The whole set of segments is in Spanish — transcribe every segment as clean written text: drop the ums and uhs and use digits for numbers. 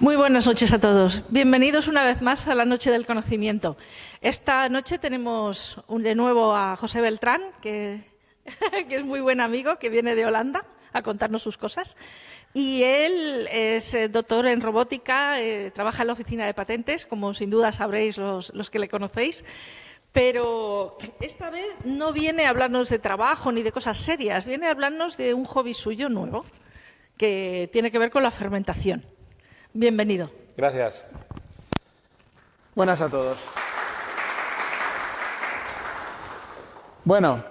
Muy buenas noches a todos. Bienvenidos una vez más a la Noche del Conocimiento. Esta noche tenemos de nuevo a José Beltrán, que es muy buen amigo, que viene de Holanda a contarnos sus cosas. Y él es doctor en robótica, trabaja en la oficina de patentes, como sin duda sabréis los que le conocéis. Pero esta vez no viene a hablarnos de trabajo ni de cosas serias, viene a hablarnos de un hobby suyo nuevo, que tiene que ver con la fermentación. Bienvenido. Gracias. Buenas a todos. Bueno,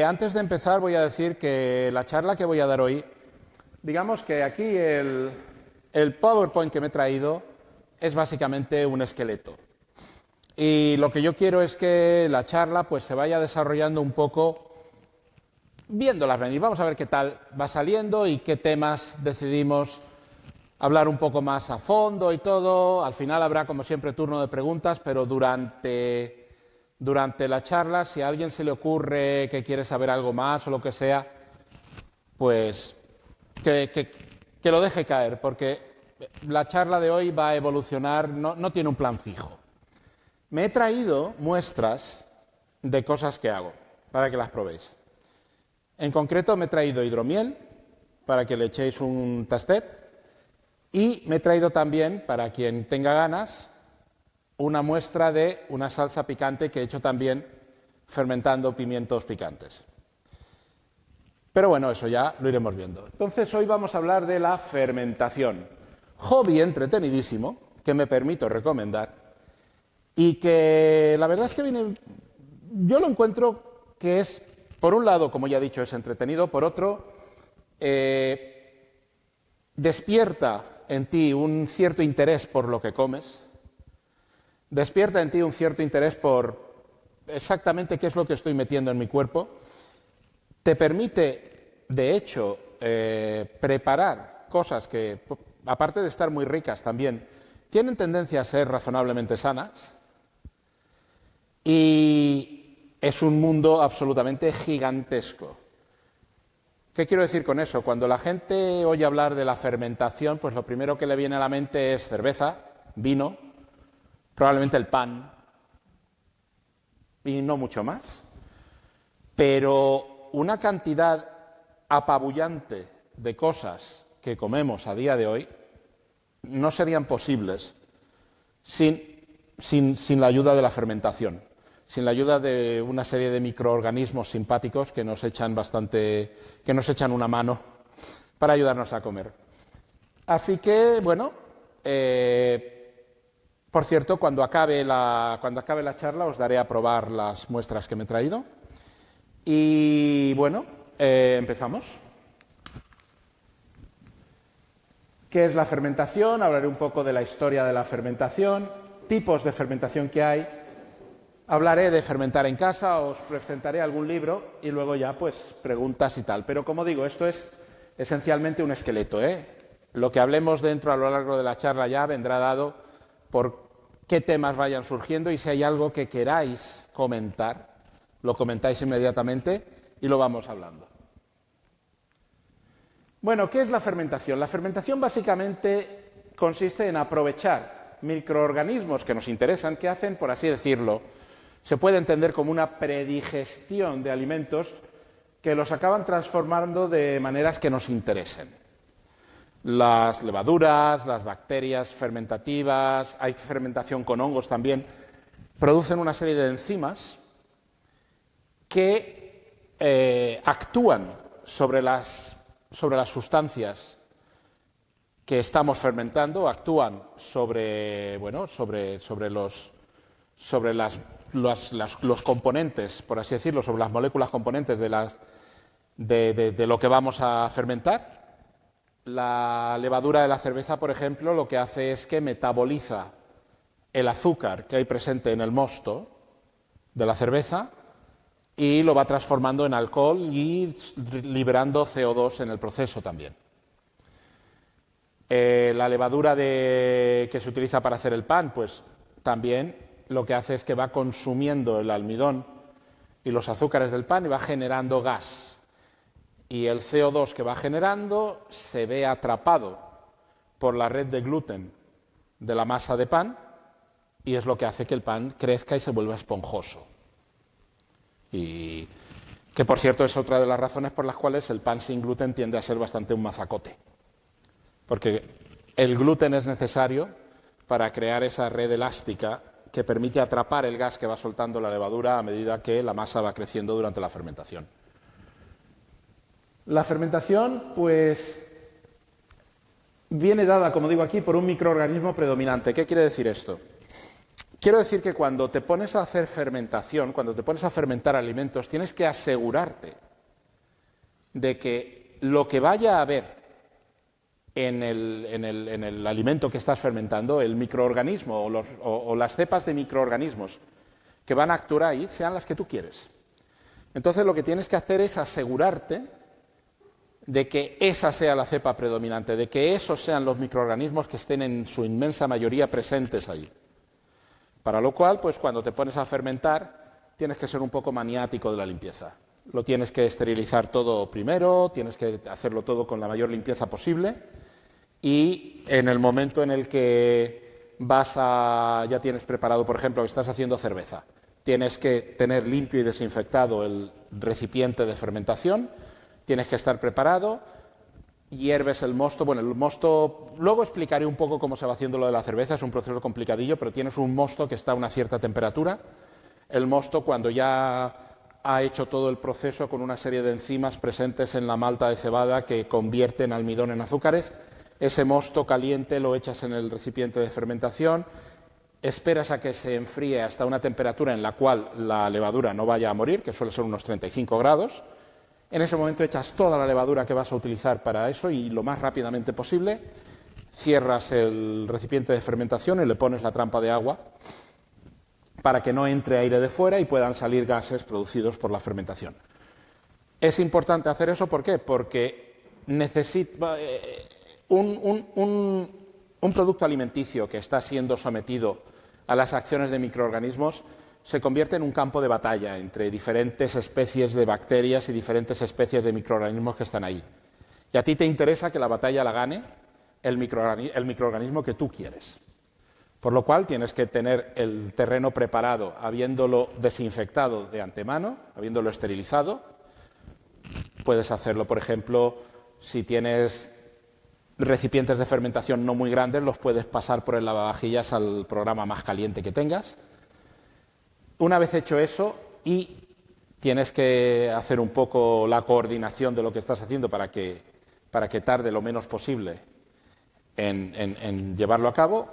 antes de empezar voy a decir que la charla que voy a dar hoy, digamos que aquí el PowerPoint que me he traído es básicamente un esqueleto. Y lo que yo quiero es que la charla pues se vaya desarrollando un poco viéndolas venir. Vamos a ver qué tal va saliendo y qué temas decidimos hablar un poco más a fondo y todo. Al final habrá, como siempre, turno de preguntas, pero durante la charla, si a alguien se le ocurre que quiere saber algo más o lo que sea, pues que lo deje caer, porque la charla de hoy va a evolucionar, no tiene un plan fijo. Me he traído muestras de cosas que hago, para que las probéis. En concreto, me he traído hidromiel, para que le echéis un tastet. Y me he traído también, para quien tenga ganas, una muestra de una salsa picante que he hecho también fermentando pimientos picantes. Pero bueno, eso ya lo iremos viendo. Entonces, hoy vamos a hablar de la fermentación. Hobby entretenidísimo, que me permito recomendar, y que la verdad es que yo lo encuentro que es, por un lado, como ya he dicho, es entretenido, por otro, despierta en ti un cierto interés por lo que comes, despierta en ti un cierto interés por exactamente qué es lo que estoy metiendo en mi cuerpo, te permite, de hecho, preparar cosas que, aparte de estar muy ricas también, tienen tendencia a ser razonablemente sanas, y es un mundo absolutamente gigantesco. ¿Qué quiero decir con eso? Cuando la gente oye hablar de la fermentación, pues lo primero que le viene a la mente es cerveza, vino, probablemente el pan y no mucho más. Pero una cantidad apabullante de cosas que comemos a día de hoy no serían posibles sin la ayuda de la fermentación, sin la ayuda de una serie de microorganismos simpáticos que nos echan una mano para ayudarnos a comer. Así que, bueno, por cierto, cuando acabe la charla os daré a probar las muestras que me he traído. Y bueno, empezamos. ¿Qué es la fermentación? Hablaré un poco de la historia de la fermentación, tipos de fermentación que hay. Hablaré de fermentar en casa, os presentaré algún libro y luego ya pues preguntas y tal. Pero como digo, esto es esencialmente un esqueleto, ¿eh? Lo que hablemos dentro a lo largo de la charla ya vendrá dado por qué temas vayan surgiendo y si hay algo que queráis comentar, lo comentáis inmediatamente y lo vamos hablando. Bueno, ¿qué es la fermentación? La fermentación básicamente consiste en aprovechar microorganismos que nos interesan, que hacen, por así decirlo, se puede entender como una predigestión de alimentos que los acaban transformando de maneras que nos interesen. Las levaduras, las bacterias fermentativas, hay fermentación con hongos también, producen una serie de enzimas que actúan sobre las sustancias que estamos fermentando, actúan sobre los componentes, por así decirlo, sobre las moléculas componentes de lo que vamos a fermentar. La levadura de la cerveza, por ejemplo, lo que hace es que metaboliza el azúcar que hay presente en el mosto de la cerveza y lo va transformando en alcohol y liberando CO2 en el proceso también. La levadura que se utiliza para hacer el pan, pues también lo que hace es que va consumiendo el almidón y los azúcares del pan y va generando gas. Y el CO2 que va generando se ve atrapado por la red de gluten de la masa de pan y es lo que hace que el pan crezca y se vuelva esponjoso. Y que, por cierto, es otra de las razones por las cuales el pan sin gluten tiende a ser bastante un mazacote. Porque el gluten es necesario para crear esa red elástica que permite atrapar el gas que va soltando la levadura a medida que la masa va creciendo durante la fermentación. La fermentación, pues, viene dada, como digo aquí, por un microorganismo predominante. ¿Qué quiere decir esto? Quiero decir que cuando te pones a hacer fermentación, cuando te pones a fermentar alimentos, tienes que asegurarte de que lo que vaya a haber en el alimento que estás fermentando, el microorganismo o las cepas de microorganismos que van a actuar ahí, sean las que tú quieres. Entonces lo que tienes que hacer es asegurarte de que esa sea la cepa predominante, de que esos sean los microorganismos que estén en su inmensa mayoría presentes ahí. Para lo cual, pues cuando te pones a fermentar, tienes que ser un poco maniático de la limpieza. Lo tienes que esterilizar todo primero, tienes que hacerlo todo con la mayor limpieza posible y en el momento en el que ya tienes preparado, por ejemplo, que estás haciendo cerveza, tienes que tener limpio y desinfectado el recipiente de fermentación, tienes que estar preparado, hierves el mosto. Bueno, el mosto, luego explicaré un poco cómo se va haciendo lo de la cerveza, es un proceso complicadillo, pero tienes un mosto que está a una cierta temperatura. El mosto, cuando ya ha hecho todo el proceso con una serie de enzimas presentes en la malta de cebada que convierten almidón en azúcares, ese mosto caliente lo echas en el recipiente de fermentación, esperas a que se enfríe hasta una temperatura en la cual la levadura no vaya a morir, que suele ser unos 35 grados. En ese momento echas toda la levadura que vas a utilizar para eso y lo más rápidamente posible cierras el recipiente de fermentación y le pones la trampa de agua para que no entre aire de fuera y puedan salir gases producidos por la fermentación. Es importante hacer eso, ¿por qué? Porque un producto alimenticio que está siendo sometido a las acciones de microorganismos se convierte en un campo de batalla entre diferentes especies de bacterias y diferentes especies de microorganismos que están ahí. Y a ti te interesa que la batalla la gane el microorganismo que tú quieres. Por lo cual tienes que tener el terreno preparado, habiéndolo desinfectado de antemano, habiéndolo esterilizado. Puedes hacerlo, por ejemplo, si tienes recipientes de fermentación no muy grandes, los puedes pasar por el lavavajillas al programa más caliente que tengas. Una vez hecho eso, y tienes que hacer un poco la coordinación de lo que estás haciendo para que tarde lo menos posible en llevarlo a cabo,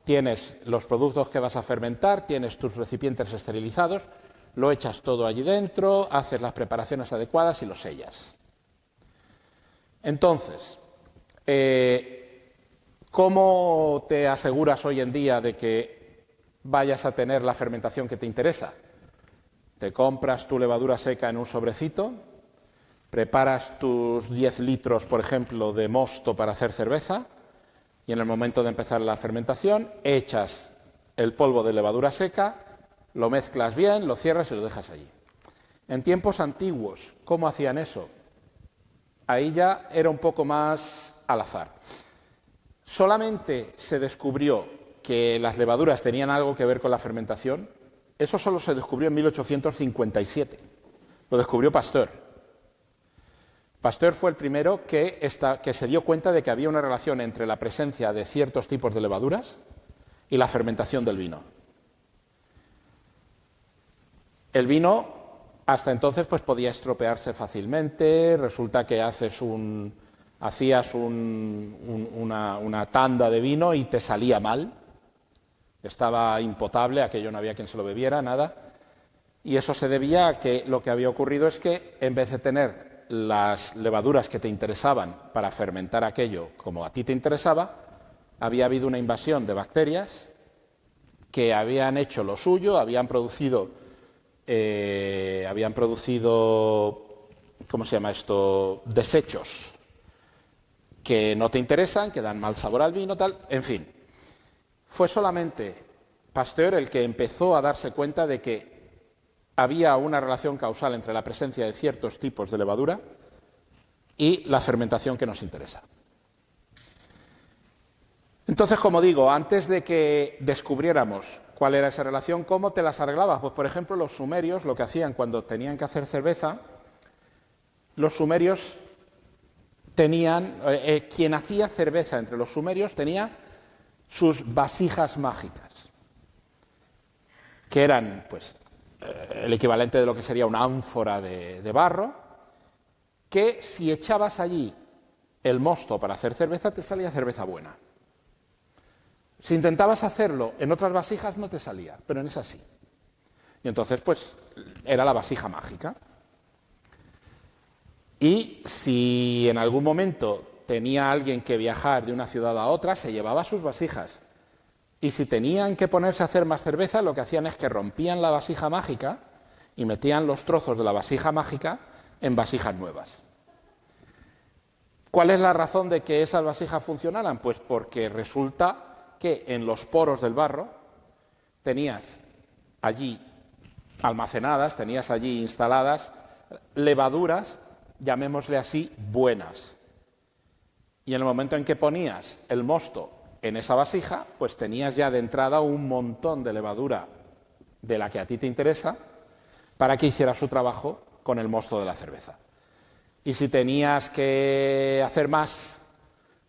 tienes los productos que vas a fermentar, tienes tus recipientes esterilizados, lo echas todo allí dentro, haces las preparaciones adecuadas y lo sellas. Entonces, ¿cómo te aseguras hoy en día de que vayas a tener la fermentación que te interesa? Te compras tu levadura seca en un sobrecito, preparas tus 10 litros, por ejemplo, de mosto para hacer cerveza y en el momento de empezar la fermentación echas el polvo de levadura seca, lo mezclas bien, lo cierras y lo dejas allí. En tiempos antiguos, ¿cómo hacían eso? Ahí ya era un poco más al azar. Solamente se descubrió que las levaduras tenían algo que ver con la fermentación. Eso solo se descubrió en 1857. Lo descubrió Pasteur. Pasteur fue el primero que se dio cuenta de que había una relación entre la presencia de ciertos tipos de levaduras y la fermentación del vino. El vino, hasta entonces, pues podía estropearse fácilmente. Resulta que hacías una tanda de vino y te salía mal. Estaba impotable, aquello no había quien se lo bebiera, nada. Y eso se debía a que lo que había ocurrido es que en vez de tener las levaduras que te interesaban para fermentar aquello como a ti te interesaba, había habido una invasión de bacterias que habían hecho lo suyo, habían producido, ¿cómo se llama esto?, desechos que no te interesan, que dan mal sabor al vino, tal, en fin. Fue solamente Pasteur el que empezó a darse cuenta de que había una relación causal entre la presencia de ciertos tipos de levadura y la fermentación que nos interesa. Entonces, como digo, antes de que descubriéramos cuál era esa relación, ¿cómo te las arreglabas? Pues, por ejemplo, los sumerios lo que hacían cuando tenían que hacer cerveza, los sumerios tenían, quien hacía cerveza entre los sumerios tenía sus vasijas mágicas, que eran pues el equivalente de lo que sería una ánfora de barro, que si echabas allí el mosto para hacer cerveza, te salía cerveza buena. Si intentabas hacerlo en otras vasijas, no te salía, pero en esas sí. Y entonces, pues, era la vasija mágica. Y si en algún momento tenía alguien que viajar de una ciudad a otra, se llevaba sus vasijas. Y si tenían que ponerse a hacer más cerveza, lo que hacían es que rompían la vasija mágica y metían los trozos de la vasija mágica en vasijas nuevas. ¿Cuál es la razón de que esas vasijas funcionaran? Pues porque resulta que en los poros del barro tenías allí almacenadas, tenías allí instaladas levaduras, llamémosle así, buenas. Y en el momento en que ponías el mosto en esa vasija, pues tenías ya de entrada un montón de levadura de la que a ti te interesa para que hiciera su trabajo con el mosto de la cerveza. Y si tenías que hacer más,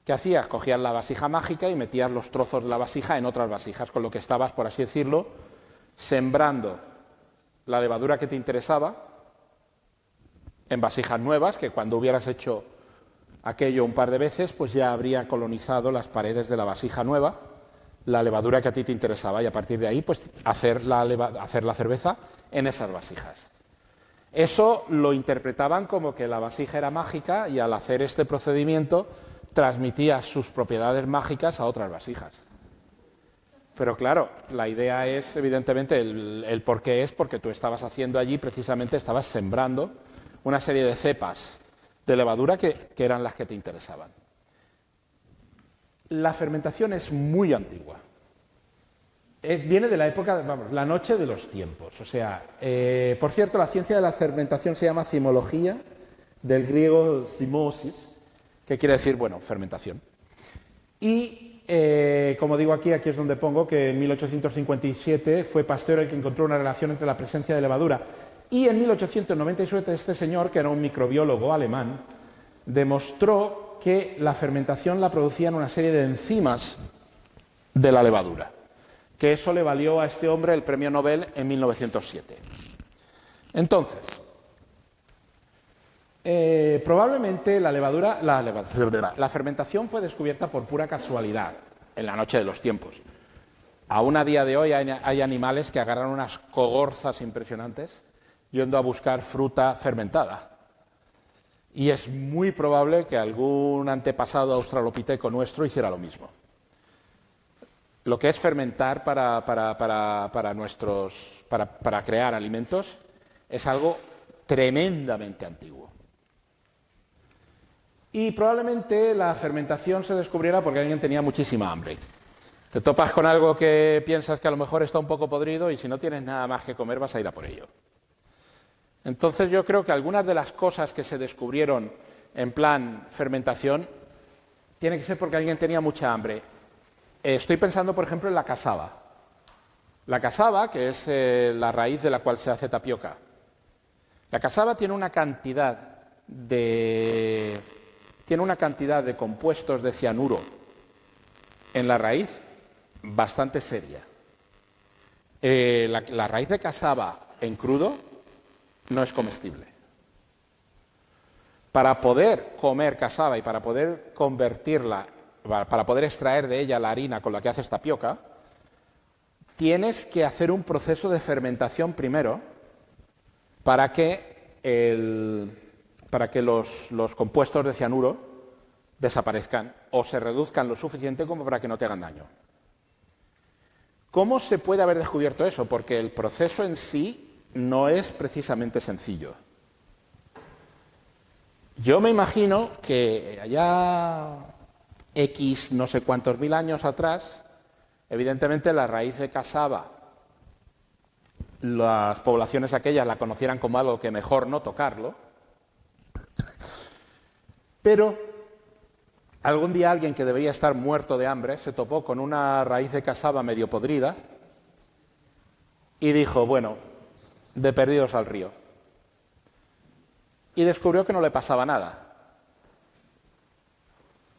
¿qué hacías? Cogías la vasija mágica y metías los trozos de la vasija en otras vasijas, con lo que estabas, por así decirlo, sembrando la levadura que te interesaba en vasijas nuevas, que cuando hubieras hecho aquello un par de veces, pues ya habría colonizado las paredes de la vasija nueva, la levadura que a ti te interesaba, y a partir de ahí, pues hacer la cerveza en esas vasijas. Eso lo interpretaban como que la vasija era mágica y al hacer este procedimiento transmitía sus propiedades mágicas a otras vasijas. Pero claro, la idea es, evidentemente, el por qué es porque tú estabas haciendo allí, precisamente estabas sembrando una serie de cepas de levadura que eran las que te interesaban. La fermentación es muy antigua. Viene de la época, la noche de los tiempos. O sea, por cierto, la ciencia de la fermentación se llama cimología, del griego zimosis, que quiere decir, bueno, fermentación. Y, como digo aquí es donde pongo que en 1857 fue Pasteur el que encontró una relación entre la presencia de levadura. Y en 1897 este señor, que era un microbiólogo alemán, demostró que la fermentación la producían una serie de enzimas de la levadura, que eso le valió a este hombre el premio Nobel en 1907. Entonces, probablemente la fermentación fue descubierta por pura casualidad, en la noche de los tiempos. Aún a día de hoy hay animales que agarran unas cogorzas impresionantes yendo a buscar fruta fermentada. Y es muy probable que algún antepasado australopiteco nuestro hiciera lo mismo. Lo que es fermentar para crear alimentos es algo tremendamente antiguo. Y probablemente la fermentación se descubriera porque alguien tenía muchísima hambre. Te topas con algo que piensas que a lo mejor está un poco podrido y si no tienes nada más que comer vas a ir a por ello. Entonces yo creo que algunas de las cosas que se descubrieron en plan fermentación tienen que ser porque alguien tenía mucha hambre. Estoy pensando, por ejemplo, en la casaba. La casaba, que es la raíz de la cual se hace tapioca. La casaba tiene una cantidad de compuestos de cianuro en la raíz bastante seria. La raíz de casaba en crudo no es comestible. Para poder comer casaba y para poder convertirla, para poder extraer de ella la harina con la que haces tapioca, tienes que hacer un proceso de fermentación primero para que los compuestos de cianuro desaparezcan o se reduzcan lo suficiente como para que no te hagan daño. ¿Cómo se puede haber descubierto eso? Porque el proceso en sí no es precisamente sencillo. Yo me imagino que allá X no sé cuántos mil años atrás, evidentemente la raíz de casaba, las poblaciones aquellas la conocieran como algo que mejor no tocarlo, pero Algún día alguien que debería estar muerto de hambre se topó con una raíz de casaba medio podrida y dijo, bueno, de perdidos al río. Y descubrió que no le pasaba nada.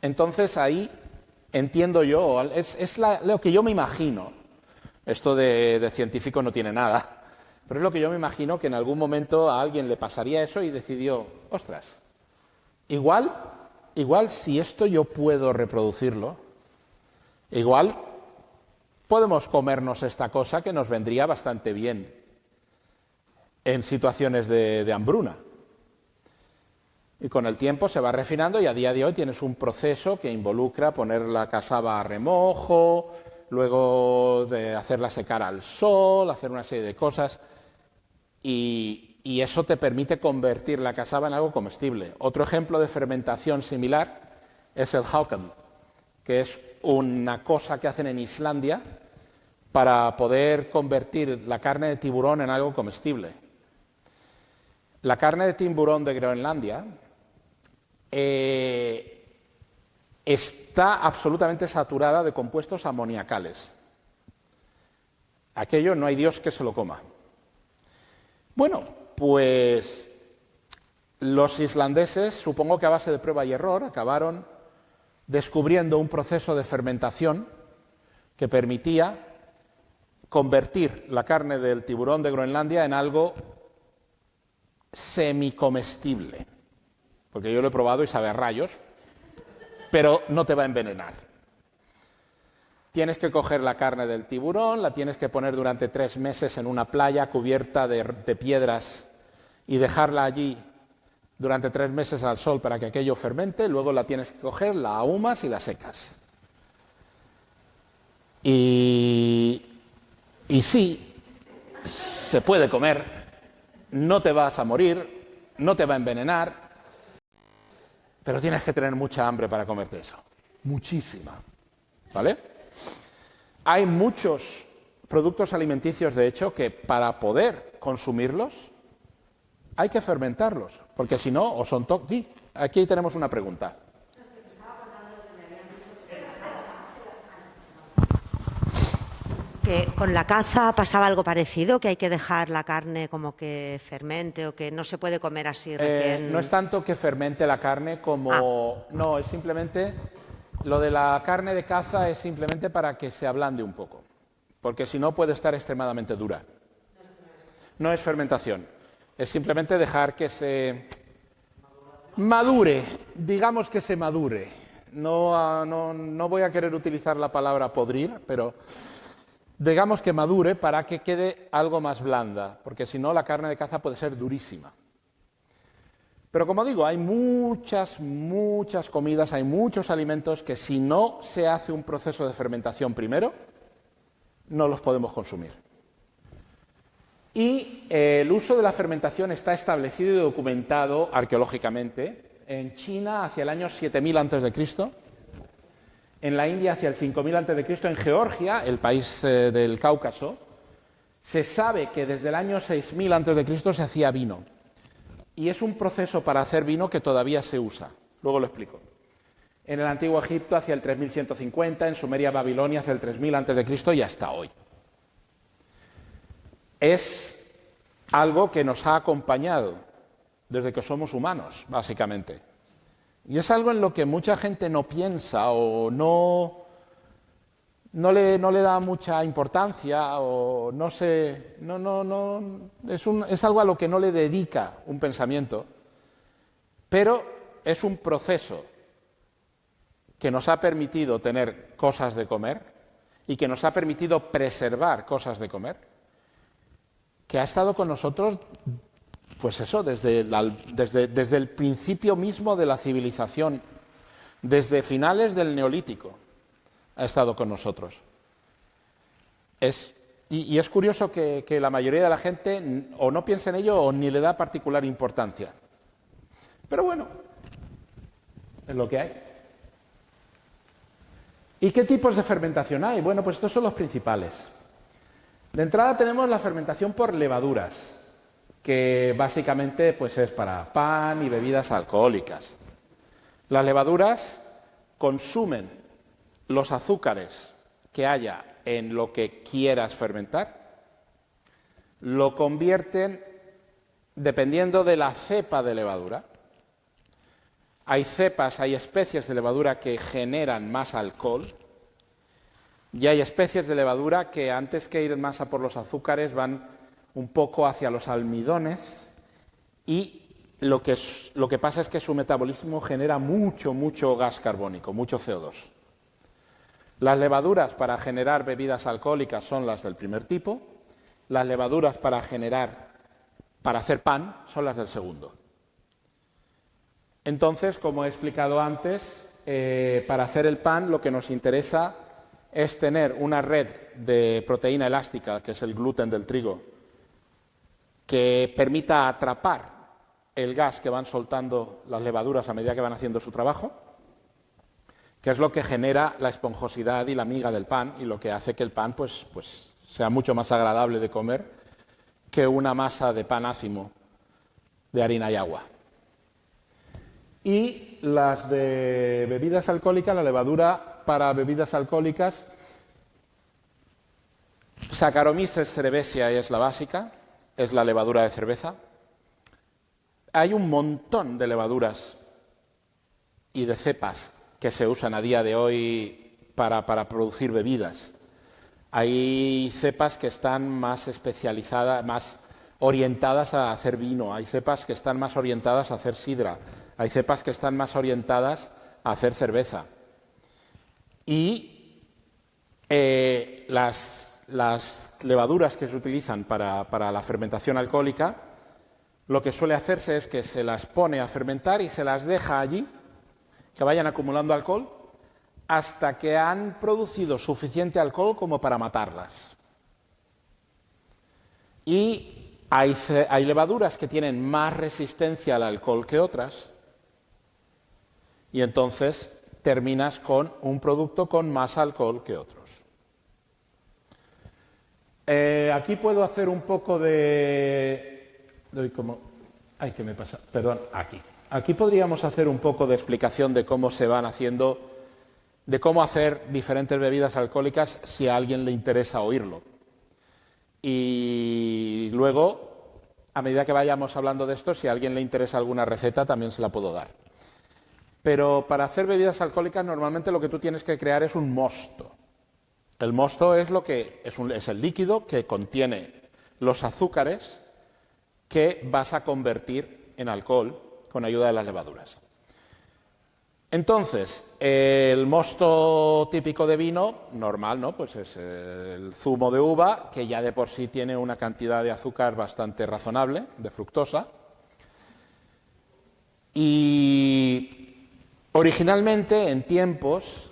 Entonces ahí entiendo yo, es lo que yo me imagino. Esto de científico no tiene nada, pero es lo que yo me imagino, que en algún momento a alguien le pasaría eso y decidió, ostras, igual si esto yo puedo reproducirlo, igual podemos comernos esta cosa que nos vendría bastante bien en situaciones de hambruna. Y con el tiempo se va refinando y a día de hoy tienes un proceso que involucra poner la casaba a remojo, luego de hacerla secar al sol, hacer una serie de cosas, y eso te permite convertir la casaba en algo comestible. Otro ejemplo de fermentación similar es el hauken, que es una cosa que hacen en Islandia para poder convertir la carne de tiburón en algo comestible. La carne de tiburón de Groenlandia está absolutamente saturada de compuestos amoniacales. Aquello no hay Dios que se lo coma. Bueno, pues los islandeses, supongo que a base de prueba y error, acabaron descubriendo un proceso de fermentación que permitía convertir la carne del tiburón de Groenlandia en algo semicomestible. Porque yo lo he probado y sabe a rayos, pero no te va a envenenar. Tienes que coger la carne del tiburón, la tienes que poner durante 3 meses en una playa cubierta de piedras y dejarla allí durante 3 meses al sol para que aquello fermente, luego la tienes que coger, la ahumas y la secas. Y sí, se puede comer, no te vas a morir, no te va a envenenar, pero tienes que tener mucha hambre para comerte eso. Muchísima. ¿Vale? Hay muchos productos alimenticios, de hecho, que para poder consumirlos hay que fermentarlos, porque si no, o son tóxicos. Aquí tenemos una pregunta. Que con la caza pasaba algo parecido, que hay que dejar la carne como que fermente o que no se puede comer así recién. No es tanto que fermente la carne como... No, es simplemente... Lo de la carne de caza es simplemente para que se ablande un poco, porque si no puede estar extremadamente dura. No es fermentación, es simplemente dejar que se madure, digamos que se madure. No voy a querer utilizar la palabra podrir, pero... digamos que madure para que quede algo más blanda, porque si no la carne de caza puede ser durísima. Pero como digo, hay muchas comidas, hay muchos alimentos que si no se hace un proceso de fermentación primero, no los podemos consumir. Y el uso de la fermentación está establecido y documentado arqueológicamente en China hacia el año 7000 a.C., en la India hacia el 5000 a.C., en Georgia, el país del Cáucaso, se sabe que desde el año 6000 a.C. se hacía vino. Y es un proceso para hacer vino que todavía se usa. Luego lo explico. En el Antiguo Egipto hacia el 3150, en Sumeria, Babilonia hacia el 3000 a.C. y hasta hoy. Es algo que nos ha acompañado desde que somos humanos, básicamente. Y es algo en lo que mucha gente no piensa o no le da mucha importancia o no sé, es algo a lo que no le dedica un pensamiento, pero es un proceso que nos ha permitido tener cosas de comer y que nos ha permitido preservar cosas de comer, que ha estado con nosotros, pues eso, desde el principio mismo de la civilización, desde finales del Neolítico, ha estado con nosotros. Y es curioso que la mayoría de la gente o no piensa en ello o ni le da particular importancia. Pero bueno, es lo que hay. ¿Y qué tipos de fermentación hay? Bueno, pues estos son los principales. De entrada tenemos la fermentación por levaduras, que básicamente pues es para pan y bebidas alcohólicas. Las levaduras consumen los azúcares que haya en lo que quieras fermentar, lo convierten dependiendo de la cepa de levadura. Hay cepas, hay especies de levadura que generan más alcohol y hay especies de levadura que antes que ir más a por los azúcares van un poco hacia los almidones y lo que pasa es que su metabolismo genera mucho gas carbónico, mucho CO2. Las levaduras para generar bebidas alcohólicas son las del primer tipo, las levaduras para hacer pan son las del segundo. Entonces, como he explicado antes, para hacer el pan lo que nos interesa es tener una red de proteína elástica, que es el gluten del trigo, que permita atrapar el gas que van soltando las levaduras a medida que van haciendo su trabajo, que es lo que genera la esponjosidad y la miga del pan y lo que hace que el pan pues sea mucho más agradable de comer que una masa de pan ácimo de harina y agua. Y las de bebidas alcohólicas, la levadura para bebidas alcohólicas, Saccharomyces cerevisiae es la básica, es la levadura de cerveza. Hay un montón de levaduras y de cepas que se usan a día de hoy para producir bebidas. Hay cepas que están más especializadas, más orientadas a hacer vino, hay cepas que están más orientadas a hacer sidra, hay cepas que están más orientadas a hacer cerveza. Y las levaduras que se utilizan para la fermentación alcohólica, lo que suele hacerse es que se las pone a fermentar y se las deja allí, que vayan acumulando alcohol, hasta que han producido suficiente alcohol como para matarlas. Y hay levaduras que tienen más resistencia al alcohol que otras, y entonces terminas con un producto con más alcohol que otros. Aquí puedo hacer un poco de... ¿Qué me pasa? Perdón, aquí. Aquí podríamos hacer un poco de explicación de cómo se van haciendo, de cómo hacer diferentes bebidas alcohólicas si a alguien le interesa oírlo. Y luego, a medida que vayamos hablando de esto, si a alguien le interesa alguna receta, también se la puedo dar. Pero para hacer bebidas alcohólicas, normalmente lo que tú tienes que crear es un mosto. El mosto es el líquido que contiene los azúcares que vas a convertir en alcohol con ayuda de las levaduras. Entonces, el mosto típico de vino, normal, ¿no? Pues es el zumo de uva, que ya de por sí tiene una cantidad de azúcar bastante razonable, de fructosa. Y originalmente, en tiempos,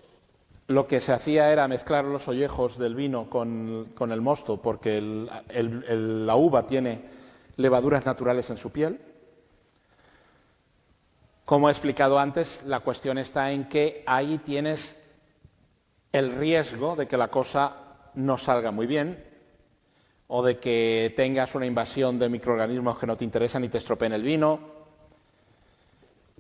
lo que se hacía era mezclar los ollejos del vino con el mosto, porque la uva tiene levaduras naturales en su piel. Como he explicado antes, la cuestión está en que ahí tienes el riesgo de que la cosa no salga muy bien o de que tengas una invasión de microorganismos que no te interesan y te estropeen el vino.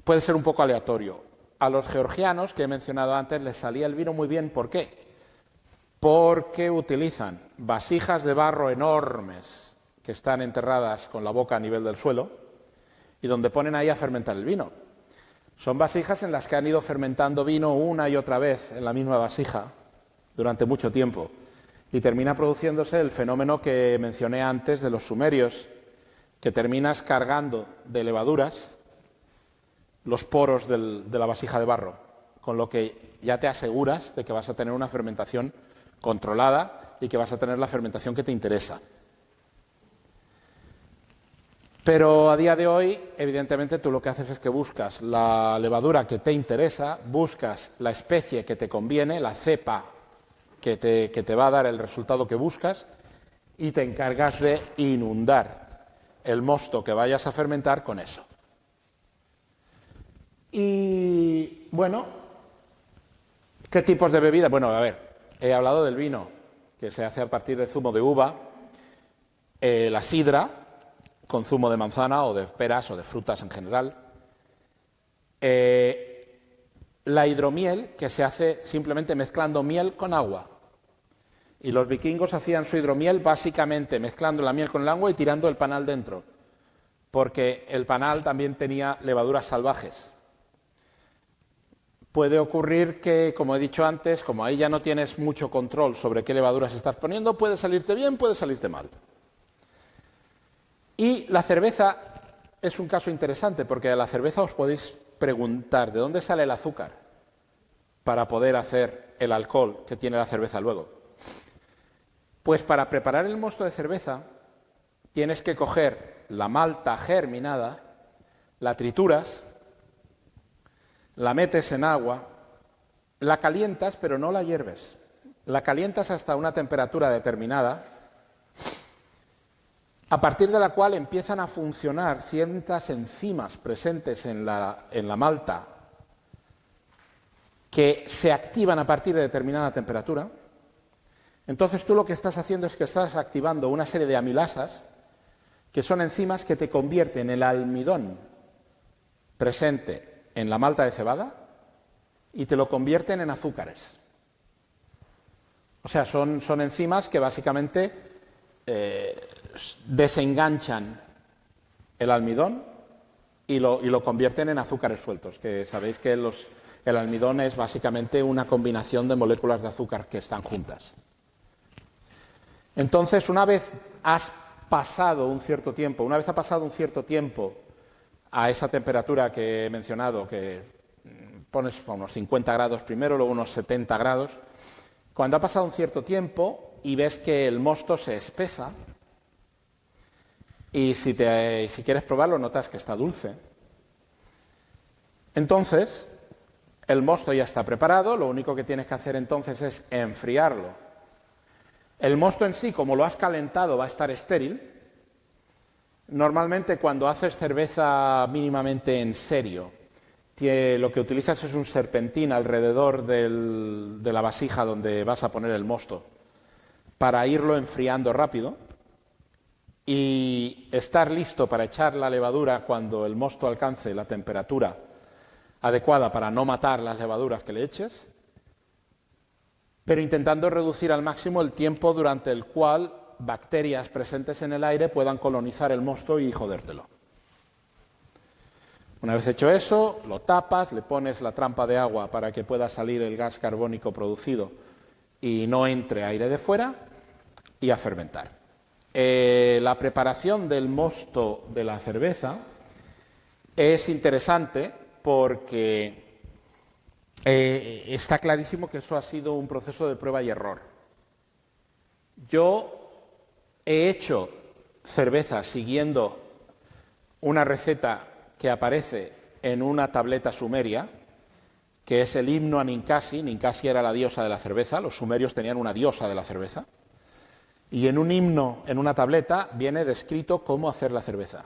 Puede ser un poco aleatorio. A los georgianos, que he mencionado antes, les salía el vino muy bien. ¿Por qué? Porque utilizan vasijas de barro enormes que están enterradas con la boca a nivel del suelo y donde ponen ahí a fermentar el vino. Son vasijas en las que han ido fermentando vino una y otra vez en la misma vasija durante mucho tiempo y termina produciéndose el fenómeno que mencioné antes de los sumerios, que terminas cargando de levaduras los poros de la vasija de barro, con lo que ya te aseguras de que vas a tener una fermentación controlada y que vas a tener la fermentación que te interesa. Pero a día de hoy, evidentemente, tú lo que haces es que buscas la levadura que te interesa, buscas la especie que te conviene, la cepa que te va a dar el resultado que buscas y te encargas de inundar el mosto que vayas a fermentar con eso. Y, bueno, ¿qué tipos de bebidas? Bueno, a ver, he hablado del vino, que se hace a partir de zumo de uva, la sidra, con zumo de manzana o de peras o de frutas en general. la hidromiel, que se hace simplemente mezclando miel con agua. Y los vikingos hacían su hidromiel básicamente mezclando la miel con el agua y tirando el panal dentro, porque el panal también tenía levaduras salvajes. Puede ocurrir que, como he dicho antes, como ahí ya no tienes mucho control sobre qué levaduras estás poniendo, puede salirte bien, puede salirte mal. Y la cerveza es un caso interesante, porque de la cerveza os podéis preguntar, ¿de dónde sale el azúcar para poder hacer el alcohol que tiene la cerveza luego? Pues para preparar el mosto de cerveza tienes que coger la malta germinada, la trituras, la metes en agua, la calientas pero no la hierves, la calientas hasta una temperatura determinada, a partir de la cual empiezan a funcionar ciertas enzimas presentes en la malta que se activan a partir de determinada temperatura. Entonces tú lo que estás haciendo es que estás activando una serie de amilasas que son enzimas que te convierten el almidón presente en la malta de cebada y te lo convierten en azúcares. O sea, son enzimas que básicamente desenganchan el almidón y lo convierten en azúcares sueltos, que sabéis que el almidón es básicamente una combinación de moléculas de azúcar que están juntas. Entonces, una vez ha pasado un cierto tiempo a esa temperatura que he mencionado, que pones a unos 50 grados primero, luego unos 70 grados, cuando ha pasado un cierto tiempo y ves que el mosto se espesa, y si quieres probarlo notas que está dulce, entonces el mosto ya está preparado, lo único que tienes que hacer entonces es enfriarlo. El mosto en sí, como lo has calentado, va a estar estéril. Normalmente cuando haces cerveza mínimamente en serio, lo que utilizas es un serpentín alrededor de la vasija donde vas a poner el mosto para irlo enfriando rápido y estar listo para echar la levadura cuando el mosto alcance la temperatura adecuada para no matar las levaduras que le eches, pero intentando reducir al máximo el tiempo durante el cual bacterias presentes en el aire puedan colonizar el mosto y jodértelo. Una vez hecho eso, lo tapas, le pones la trampa de agua para que pueda salir el gas carbónico producido y no entre aire de fuera, y a fermentar. La preparación del mosto de la cerveza es interesante porque está clarísimo que eso ha sido un proceso de prueba y error. Yo he hecho cerveza siguiendo una receta que aparece en una tableta sumeria, que es el himno a Ninkasi. Ninkasi era la diosa de la cerveza, los sumerios tenían una diosa de la cerveza, y en un himno, en una tableta, viene descrito cómo hacer la cerveza.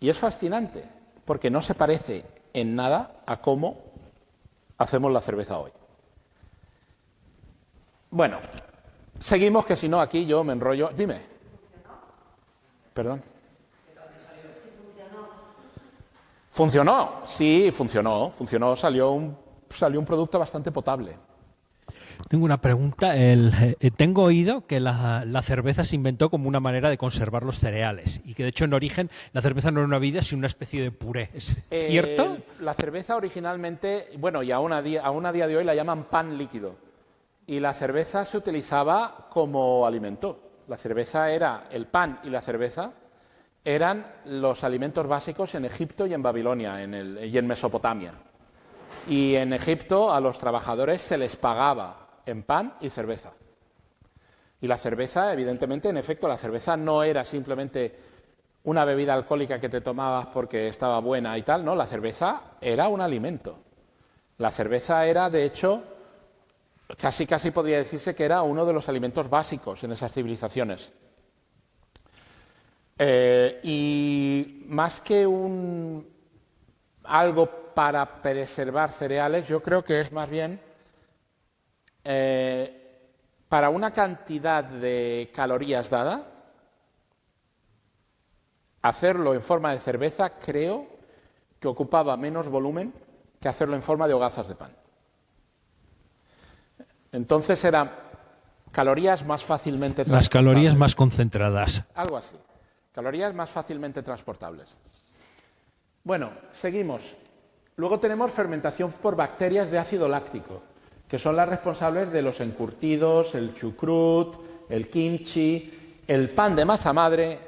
Y es fascinante, porque no se parece en nada a cómo hacemos la cerveza hoy. Bueno, seguimos, que si no aquí yo me enrollo. Dime. Perdón. ¿Funcionó? Sí, funcionó, salió un producto bastante potable. Tengo una pregunta. Tengo oído que la cerveza se inventó como una manera de conservar los cereales y que de hecho en origen la cerveza no era una bebida sino una especie de puré. ¿Es cierto? La cerveza originalmente, bueno, y aún a día de hoy la llaman pan líquido. Y la cerveza se utilizaba como alimento. La cerveza era, el pan y la cerveza eran los alimentos básicos en Egipto y en Babilonia y en Mesopotamia. Y en Egipto a los trabajadores se les pagaba en pan y cerveza. Y la cerveza, evidentemente, en efecto, la cerveza no era simplemente una bebida alcohólica que te tomabas porque estaba buena y tal, no, la cerveza era un alimento. La cerveza era, de hecho, casi podría decirse que era uno de los alimentos básicos en esas civilizaciones. Y más que algo para preservar cereales, yo creo que es más bien para una cantidad de calorías dada, hacerlo en forma de cerveza creo que ocupaba menos volumen que hacerlo en forma de hogazas de pan. Entonces eran calorías más fácilmente transportables. Las calorías más concentradas. Algo así. Calorías más fácilmente transportables. Bueno, seguimos. Luego tenemos fermentación por bacterias de ácido láctico, que son las responsables de los encurtidos, el chucrut, el kimchi, el pan de masa madre,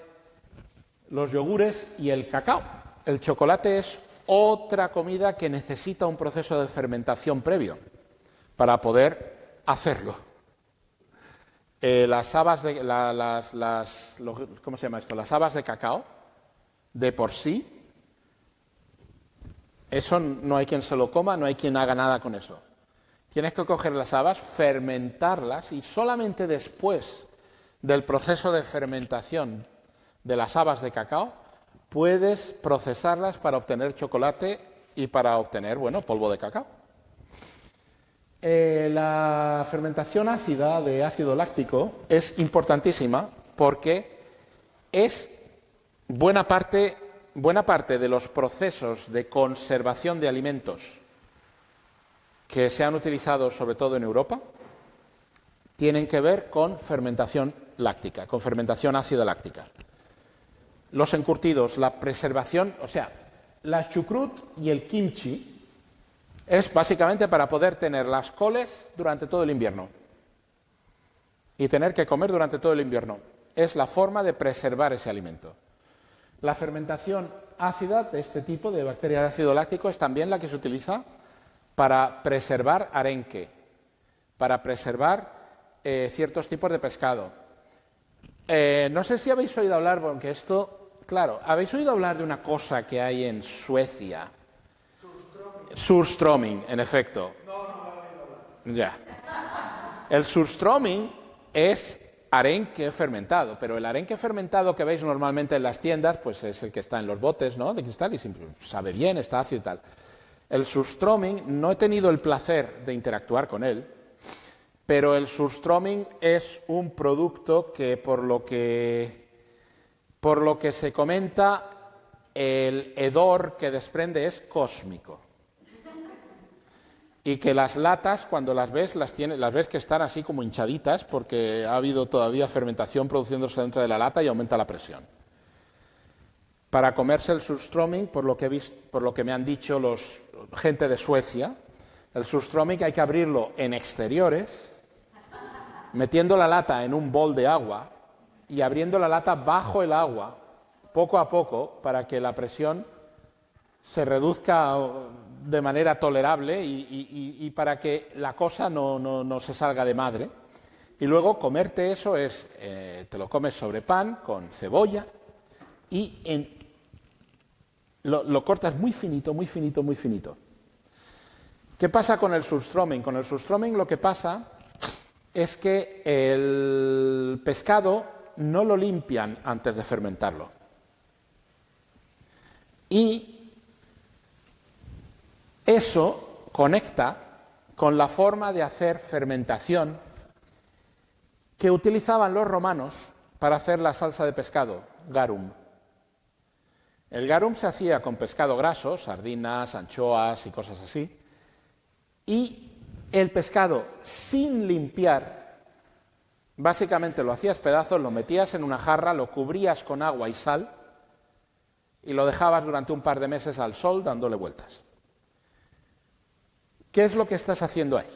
los yogures y el cacao. El chocolate es otra comida que necesita un proceso de fermentación previo para poder hacerlo. Las habas de ¿cómo se llama esto? Las habas de cacao, de por sí, eso no hay quien se lo coma, no hay quien haga nada con eso. Tienes que coger las habas, fermentarlas y solamente después del proceso de fermentación de las habas de cacao puedes procesarlas para obtener chocolate y para obtener, bueno, polvo de cacao. La fermentación ácida de ácido láctico es importantísima porque es buena parte de los procesos de conservación de alimentos que se han utilizado sobre todo en Europa tienen que ver con fermentación láctica, con fermentación ácida láctica. Los encurtidos, la preservación, o sea, la chucrut y el kimchi es básicamente para poder tener las coles durante todo el invierno y tener que comer durante todo el invierno. Es la forma de preservar ese alimento. La fermentación ácida de este tipo de bacterias de ácido láctico es también la que se utiliza para preservar arenque, para preservar ciertos tipos de pescado. No sé si habéis oído hablar, porque esto, claro, ¿habéis oído hablar de una cosa que hay en Suecia? Surströmming, en efecto. No he oído hablar. Ya. El surströmming es arenque fermentado, pero el arenque fermentado que veis normalmente en las tiendas, pues es el que está en los botes, ¿no?, de cristal y sabe bien, está ácido y tal. El surströmming, no he tenido el placer de interactuar con él, pero el surströmming es un producto que por lo que se comenta, el hedor que desprende es cósmico. Y que las latas, cuando las ves que están así como hinchaditas, porque ha habido todavía fermentación produciéndose dentro de la lata y aumenta la presión. Para comerse el surströmming, por lo que me han dicho gente de Suecia, el surströmming hay que abrirlo en exteriores, metiendo la lata en un bol de agua y abriendo la lata bajo el agua, poco a poco, para que la presión se reduzca de manera tolerable y para que la cosa no se salga de madre. Y luego comerte eso te lo comes sobre pan, con cebolla, y lo cortas muy finito, muy finito, muy finito. ¿Qué pasa con el surströmming? Con el surströmming lo que pasa es que el pescado no lo limpian antes de fermentarlo. Y eso conecta con la forma de hacer fermentación que utilizaban los romanos para hacer la salsa de pescado, garum. El garum se hacía con pescado graso, sardinas, anchoas y cosas así, y el pescado sin limpiar, básicamente lo hacías pedazos, lo metías en una jarra, lo cubrías con agua y sal y lo dejabas durante un par de meses al sol dándole vueltas. ¿Qué es lo que estás haciendo ahí?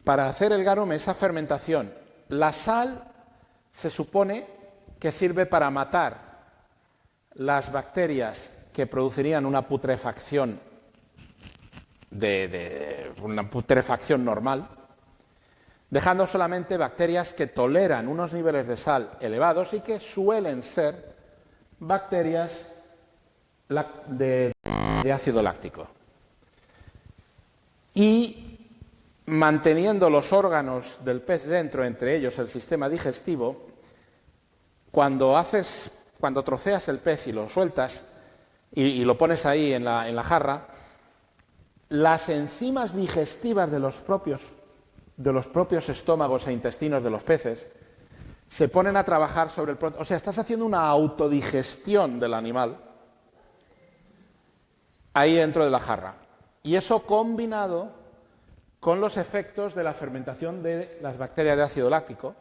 Para hacer el garum, esa fermentación, la sal se supone que sirve para matar las bacterias que producirían una putrefacción una putrefacción normal, dejando solamente bacterias que toleran unos niveles de sal elevados y que suelen ser bacterias de ácido láctico. Y manteniendo los órganos del pez dentro, entre ellos el sistema digestivo, cuando troceas el pez y lo sueltas y lo pones ahí en la jarra, las enzimas digestivas de los propios estómagos e intestinos de los peces se ponen a trabajar sobre el proceso. O sea, estás haciendo una autodigestión del animal ahí dentro de la jarra. Y eso combinado con los efectos de la fermentación de las bacterias de ácido láctico,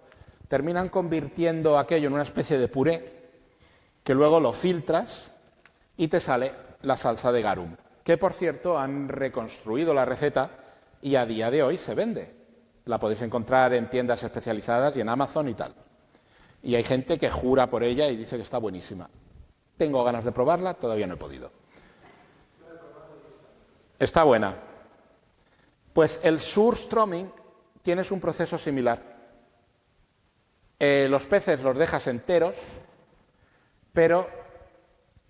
terminan convirtiendo aquello en una especie de puré que luego lo filtras y te sale la salsa de garum, que por cierto han reconstruido la receta y a día de hoy se vende. La podéis encontrar en tiendas especializadas y en Amazon y tal. Y hay gente que jura por ella y dice que está buenísima. Tengo ganas de probarla, todavía no he podido. Está buena. Pues el surströmming tienes un proceso similar. Los peces los dejas enteros, pero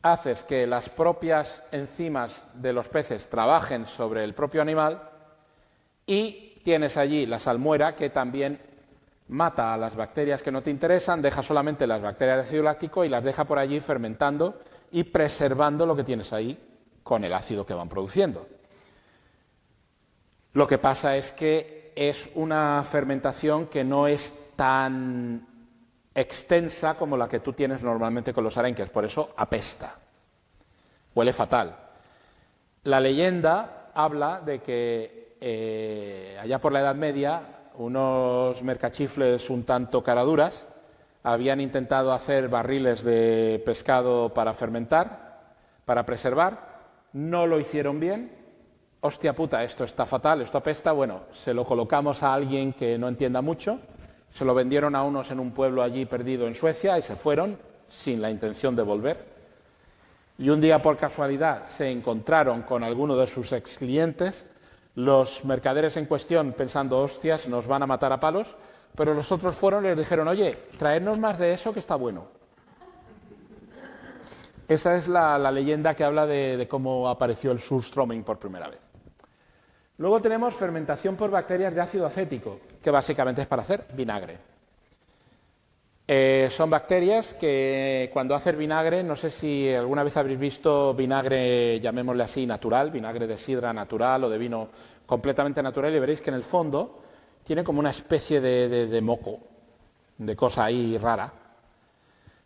haces que las propias enzimas de los peces trabajen sobre el propio animal y tienes allí la salmuera que también mata a las bacterias que no te interesan, deja solamente las bacterias de ácido láctico y las deja por allí fermentando y preservando lo que tienes ahí con el ácido que van produciendo. Lo que pasa es que es una fermentación que no es tan extensa como la que tú tienes normalmente con los arenques, por eso apesta, huele fatal. La leyenda habla de que allá por la Edad Media unos mercachifles un tanto caraduras habían intentado hacer barriles de pescado para fermentar, para preservar, no lo hicieron bien. Hostia puta, esto está fatal, esto apesta, bueno, se lo colocamos a alguien que no entienda mucho, se lo vendieron a unos en un pueblo allí perdido en Suecia y se fueron sin la intención de volver. Y un día por casualidad se encontraron con alguno de sus ex clientes, los mercaderes en cuestión pensando, hostias, nos van a matar a palos, pero los otros fueron y les dijeron, oye, traednos más de eso que está bueno. Esa es la leyenda que habla de cómo apareció el surströmming por primera vez. Luego tenemos fermentación por bacterias de ácido acético, que básicamente es para hacer vinagre. Son bacterias que cuando haces vinagre, no sé si alguna vez habréis visto vinagre, llamémosle así, natural, vinagre de sidra natural o de vino completamente natural, y veréis que en el fondo tiene como una especie de moco, de cosa ahí rara.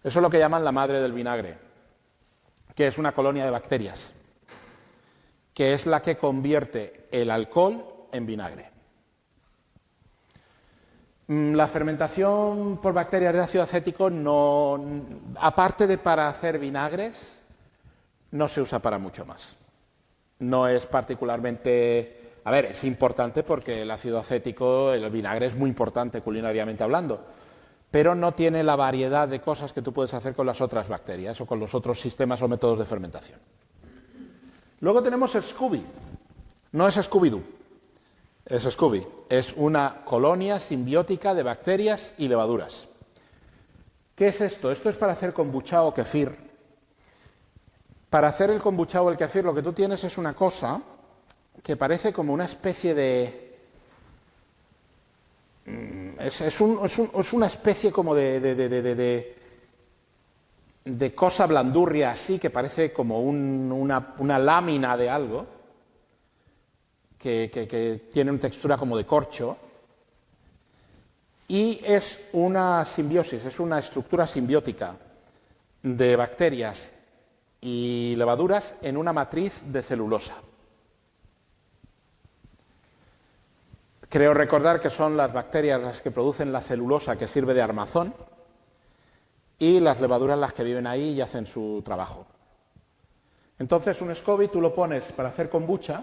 Eso es lo que llaman la madre del vinagre, que es una colonia de bacterias, que es la que convierte el alcohol en vinagre. La fermentación por bacterias de ácido acético, aparte de para hacer vinagres, no se usa para mucho más. No es particularmente... A ver, es importante porque el ácido acético, el vinagre es muy importante culinariamente hablando, pero no tiene la variedad de cosas que tú puedes hacer con las otras bacterias o con los otros sistemas o métodos de fermentación. Luego tenemos el Scooby. No es Scooby-Doo, es Scooby. Es una colonia simbiótica de bacterias y levaduras. ¿Qué es esto? Esto es para hacer kombucha o kefir. Para hacer el kombucha o el kefir lo que tú tienes es una cosa que parece como una especie de... Es una especie como de cosa blandurria así, que parece como una lámina de algo, que tiene una textura como de corcho, y es una simbiosis, es una estructura simbiótica de bacterias y levaduras en una matriz de celulosa. Creo recordar que son las bacterias las que producen la celulosa que sirve de armazón y las levaduras las que viven ahí y hacen su trabajo. Entonces un SCOBY tú lo pones para hacer kombucha,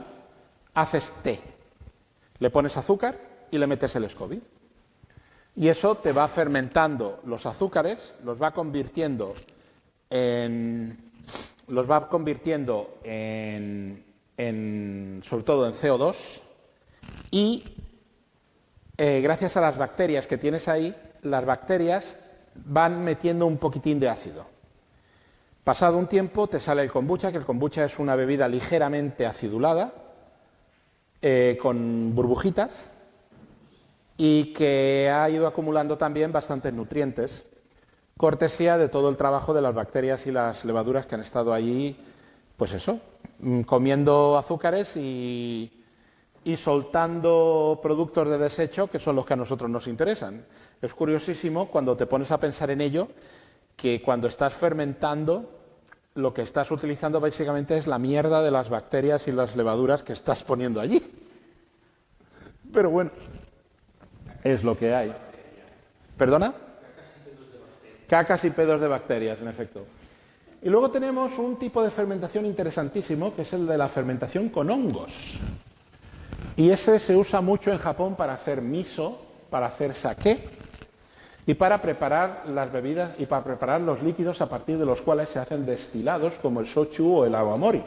haces té, le pones azúcar y le metes el SCOBY. Y eso te va fermentando los azúcares, los va convirtiendo en sobre todo en CO2 y gracias a las bacterias que tienes ahí, las bacterias van metiendo un poquitín de ácido. Pasado un tiempo te sale el kombucha, que el kombucha es una bebida ligeramente acidulada, con burbujitas, y que ha ido acumulando también bastantes nutrientes, cortesía de todo el trabajo de las bacterias y las levaduras que han estado allí, pues eso, comiendo azúcares y soltando productos de desecho que son los que a nosotros nos interesan. Es curiosísimo cuando te pones a pensar en ello, que cuando estás fermentando lo que estás utilizando básicamente es la mierda de las bacterias y las levaduras que estás poniendo allí. Pero bueno, es lo que hay. ¿Perdona? Cacas y pedos de bacterias, en efecto. Y luego tenemos un tipo de fermentación interesantísimo, que es el de la fermentación con hongos. Y ese se usa mucho en Japón para hacer miso, para hacer sake y para preparar las bebidas y para preparar los líquidos a partir de los cuales se hacen destilados como el shochu o el awamori.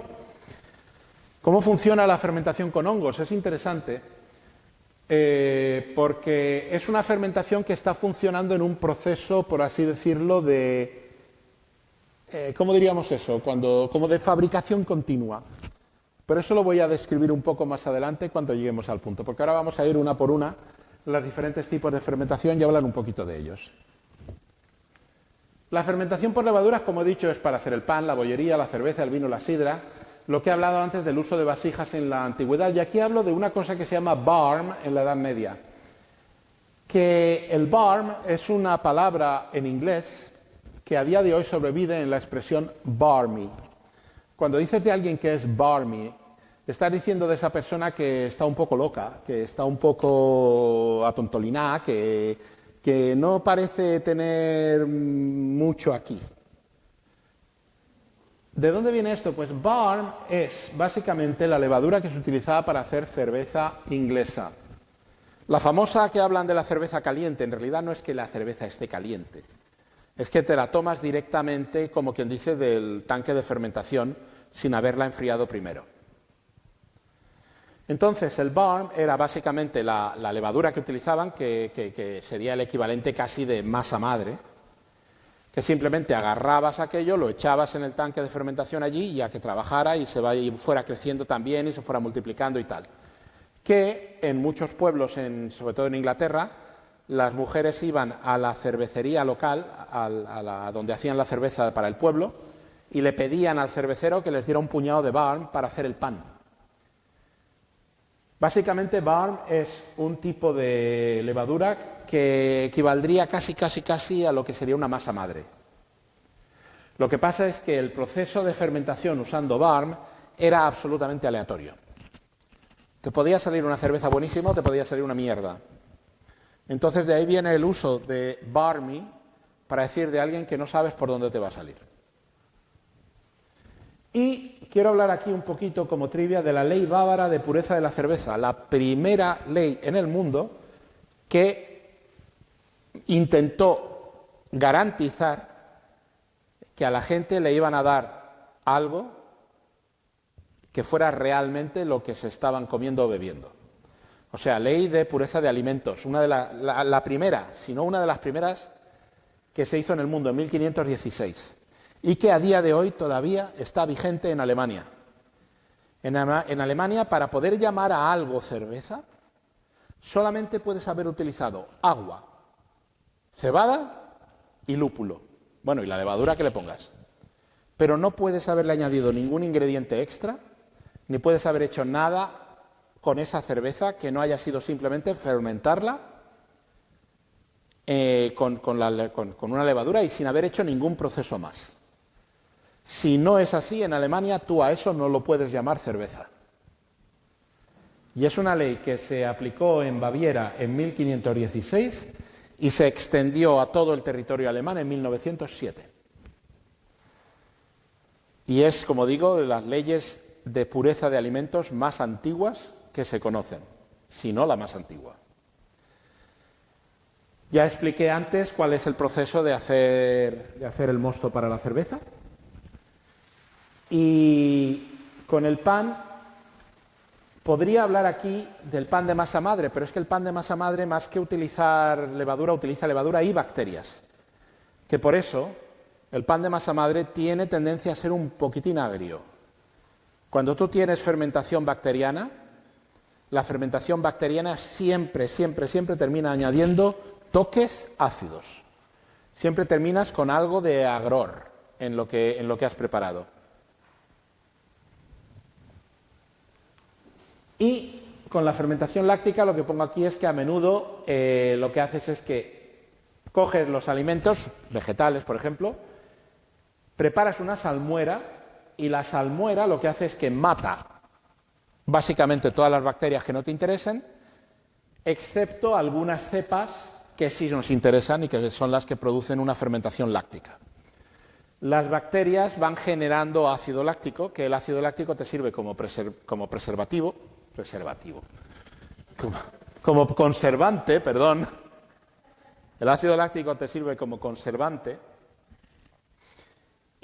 ¿Cómo funciona la fermentación con hongos? Es interesante porque es una fermentación que está funcionando en un proceso, por así decirlo, de... ¿cómo diríamos eso? Como de fabricación continua. Pero eso lo voy a describir un poco más adelante cuando lleguemos al punto, porque ahora vamos a ir una por una los diferentes tipos de fermentación y hablar un poquito de ellos. La fermentación por levaduras, como he dicho, es para hacer el pan, la bollería, la cerveza, el vino, la sidra, lo que he hablado antes del uso de vasijas en la antigüedad, y aquí hablo de una cosa que se llama barm en la Edad Media. Que el barm es una palabra en inglés que a día de hoy sobrevive en la expresión barmy. Cuando dices de alguien que es barmy, estás diciendo de esa persona que está un poco loca, que está un poco atontoliná, que no parece tener mucho aquí. ¿De dónde viene esto? Pues barm es básicamente la levadura que se utilizaba para hacer cerveza inglesa. La famosa que hablan de la cerveza caliente, en realidad no es que la cerveza esté caliente, es que te la tomas directamente, como quien dice, del tanque de fermentación sin haberla enfriado primero. Entonces, el barm era básicamente la levadura que utilizaban, que sería el equivalente casi de masa madre, que simplemente agarrabas aquello, lo echabas en el tanque de fermentación allí y a que trabajara y fuera creciendo también y se fuera multiplicando y tal. Que en muchos pueblos, sobre todo en Inglaterra, las mujeres iban a la cervecería local, donde hacían la cerveza para el pueblo, y le pedían al cervecero que les diera un puñado de barm para hacer el pan. Básicamente, barm es un tipo de levadura que equivaldría casi a lo que sería una masa madre. Lo que pasa es que el proceso de fermentación usando barm era absolutamente aleatorio. Te podía salir una cerveza buenísima o te podía salir una mierda. Entonces de ahí viene el uso de barmy para decir de alguien que no sabes por dónde te va a salir. Y quiero hablar aquí un poquito como trivia de la ley bávara de pureza de la cerveza, la primera ley en el mundo que intentó garantizar que a la gente le iban a dar algo que fuera realmente lo que se estaban comiendo o bebiendo. O sea, ley de pureza de alimentos, la primera, si no una de las primeras que se hizo en el mundo en 1516 y que a día de hoy todavía está vigente en Alemania. En Alemania, para poder llamar a algo cerveza, solamente puedes haber utilizado agua, cebada y lúpulo. Bueno, y la levadura que le pongas. Pero no puedes haberle añadido ningún ingrediente extra, ni puedes haber hecho nada con esa cerveza que no haya sido simplemente fermentarla con una levadura y sin haber hecho ningún proceso más. Si no es así, en Alemania tú a eso no lo puedes llamar cerveza. Y es una ley que se aplicó en Baviera en 1516 y se extendió a todo el territorio alemán en 1907. Y es, como digo, de las leyes de pureza de alimentos más antiguas que se conocen, si no la más antigua. Ya expliqué antes cuál es el proceso de hacer el mosto para la cerveza. Y con el pan, podría hablar aquí del pan de masa madre, pero es que el pan de masa madre, más que utilizar levadura, utiliza levadura y bacterias. Que por eso, el pan de masa madre tiene tendencia a ser un poquitín agrio. Cuando tú tienes fermentación bacteriana, la fermentación bacteriana siempre termina añadiendo toques ácidos. Siempre terminas con algo de agror en lo que has preparado. Y con la fermentación láctica lo que pongo aquí es que a menudo lo que haces es que coges los alimentos, vegetales por ejemplo, preparas una salmuera y la salmuera lo que hace es que mata básicamente todas las bacterias que no te interesen, excepto algunas cepas que sí nos interesan y que son las que producen una fermentación láctica. Las bacterias van generando ácido láctico, que el ácido láctico te sirve como conservante, perdón. El ácido láctico te sirve como conservante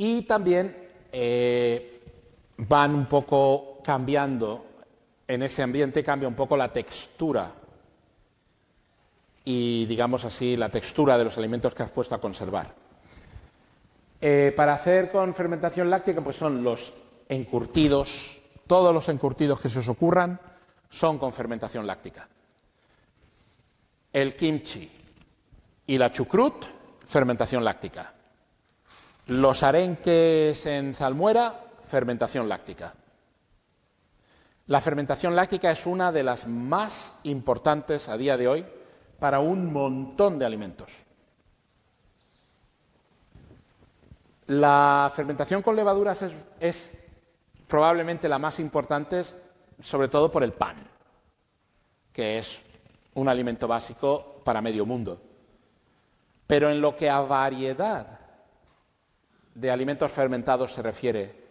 y también van un poco cambiando, en ese ambiente cambia un poco la textura y, digamos así, la textura de los alimentos que has puesto a conservar. Para hacer con fermentación láctica, pues son los encurtidos, todos los encurtidos que se os ocurran son con fermentación láctica. El kimchi y la chucrut, fermentación láctica. Los arenques en salmuera, fermentación láctica. La fermentación láctica es una de las más importantes a día de hoy para un montón de alimentos. La fermentación con levaduras es probablemente la más importante, sobre todo por el pan, que es un alimento básico para medio mundo. Pero en lo que a variedad de alimentos fermentados se refiere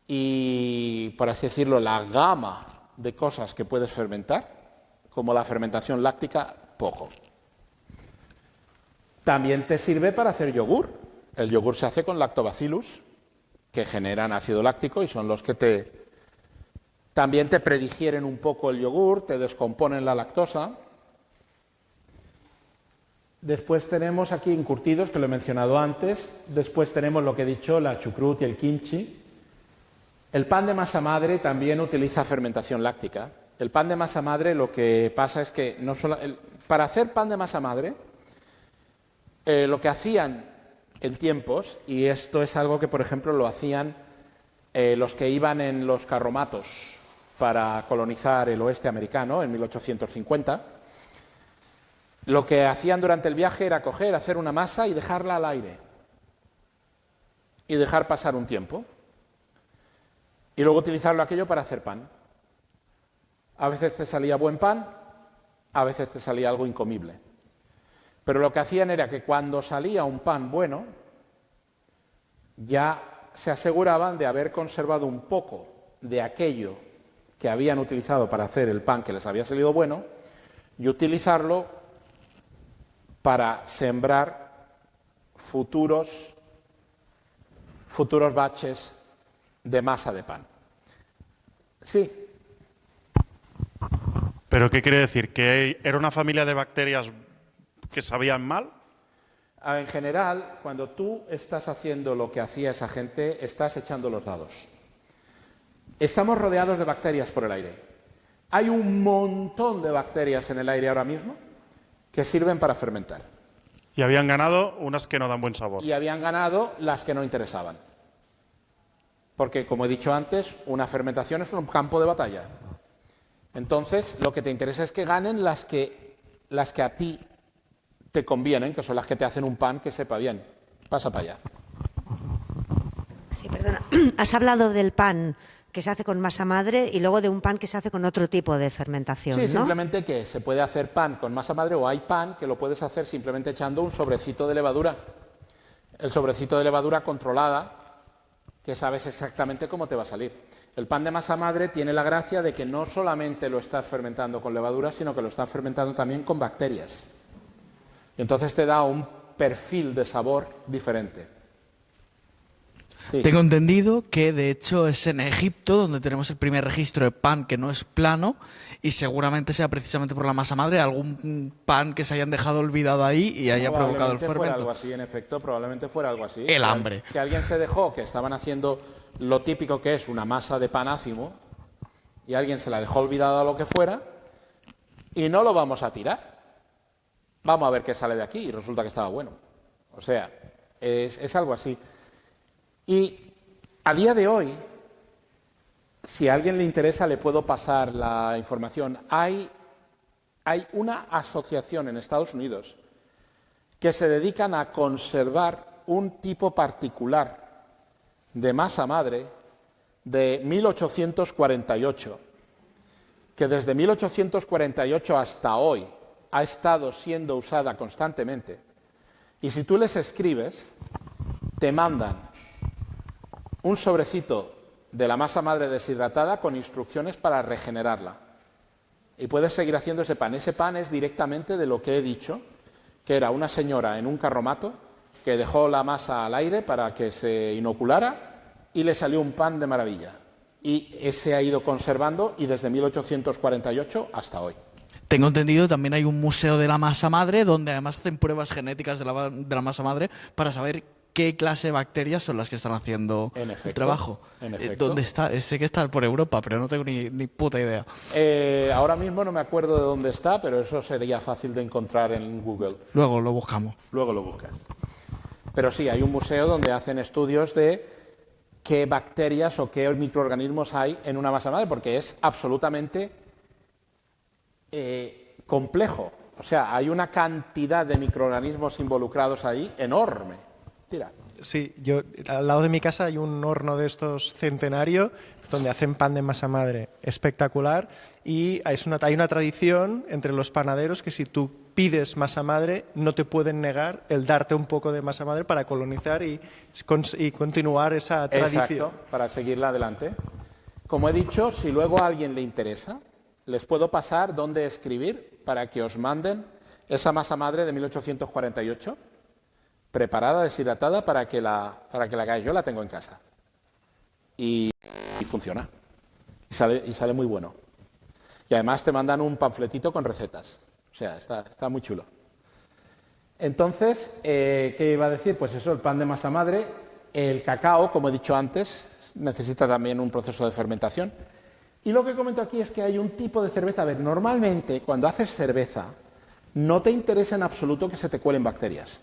y, por así decirlo, la gama de cosas que puedes fermentar, como la fermentación láctica, poco. También te sirve para hacer yogur. El yogur se hace con lactobacillus, que generan ácido láctico y son los que también te predigieren un poco el yogur, te descomponen la lactosa. Después tenemos aquí encurtidos, que lo he mencionado antes. Después tenemos lo que he dicho, la chucrut y el kimchi. El pan de masa madre también utiliza fermentación láctica. El pan de masa madre lo que pasa es que para hacer pan de masa madre, lo que hacían en tiempos, y esto es algo que, por ejemplo, lo hacían los que iban en los carromatos para colonizar el oeste americano en 1850, lo que hacían durante el viaje era hacer una masa y dejarla al aire y dejar pasar un tiempo y luego utilizarlo aquello para hacer pan. A veces te salía buen pan, a veces te salía algo incomible. Pero lo que hacían era que cuando salía un pan bueno, ya se aseguraban de haber conservado un poco de aquello que habían utilizado para hacer el pan que les había salido bueno y utilizarlo para sembrar futuros baches de masa de pan. Sí. ¿Pero qué quiere decir? ¿Que era una familia de bacterias que sabían mal? En general, cuando tú estás haciendo lo que hacía esa gente, estás echando los dados. Estamos rodeados de bacterias por el aire. Hay un montón de bacterias en el aire ahora mismo que sirven para fermentar. Y habían ganado unas que no dan buen sabor. Y habían ganado las que no interesaban. Porque, como he dicho antes, una fermentación es un campo de batalla. Entonces, lo que te interesa es que ganen las que a ti te convienen, que son las que te hacen un pan que sepa bien. Pasa para allá. Sí, perdona. Has hablado del pan que se hace con masa madre y luego de un pan que se hace con otro tipo de fermentación, Sí, ¿no? simplemente que se puede hacer pan con masa madre o hay pan que lo puedes hacer simplemente echando un sobrecito de levadura. El sobrecito de levadura controlada, que sabes exactamente cómo te va a salir. El pan de masa madre tiene la gracia de que no solamente lo estás fermentando con levadura, sino que lo estás fermentando también con bacterias. Y entonces te da un perfil de sabor diferente. Sí. Tengo entendido que de hecho es en Egipto donde tenemos el primer registro de pan que no es plano y seguramente sea precisamente por la masa madre algún pan que se hayan dejado olvidado ahí y haya provocado el Fuera fermento. algo así, en efecto, probablemente fuera algo así. El hambre. Que alguien se dejó, que estaban haciendo lo típico que es una masa de pan ácimo y alguien se la dejó olvidada o lo que fuera y no lo vamos a tirar. Vamos a ver qué sale de aquí y resulta que estaba bueno. O sea, es algo así. Y a día de hoy, si a alguien le interesa, le puedo pasar la información. Hay una asociación en Estados Unidos que se dedican a conservar un tipo particular de masa madre de 1848, que desde 1848 hasta hoy ha estado siendo usada constantemente, y si tú les escribes, te mandan un sobrecito de la masa madre deshidratada con instrucciones para regenerarla. Y puedes seguir haciendo ese pan. Ese pan es directamente de lo que he dicho, que era una señora en un carromato que dejó la masa al aire para que se inoculara y le salió un pan de maravilla. Y ese ha ido conservando y desde 1848 hasta hoy. Tengo entendido, también hay un museo de la masa madre donde además hacen pruebas genéticas de la masa madre para saber qué clase de bacterias son las que están haciendo el trabajo. En efecto. ¿Dónde está? Sé que está por Europa, pero no tengo ni puta idea. Ahora mismo no me acuerdo de dónde está, pero eso sería fácil de encontrar en Google. Luego lo buscamos. Luego lo buscas. Pero sí, hay un museo donde hacen estudios de qué bacterias o qué microorganismos hay en una masa madre, porque es absolutamente complejo. O sea, hay una cantidad de microorganismos involucrados ahí enorme. Tira. Sí, al lado de mi casa hay un horno de estos centenario donde hacen pan de masa madre espectacular y hay una tradición entre los panaderos que si tú pides masa madre no te pueden negar el darte un poco de masa madre para colonizar y continuar esa tradición. Exacto, para seguirla adelante. Como he dicho, si luego a alguien le interesa, les puedo pasar dónde escribir para que os manden esa masa madre de 1848 preparada, deshidratada, para que la hagáis. Yo la tengo en casa. Y funciona. Y sale muy bueno. Y además te mandan un panfletito con recetas. O sea, está muy chulo. Entonces, ¿qué iba a decir? Pues eso, el pan de masa madre. El cacao, como he dicho antes, necesita también un proceso de fermentación. Y lo que comento aquí es que hay un tipo de cerveza. A ver, normalmente, cuando haces cerveza, no te interesa en absoluto que se te cuelen bacterias.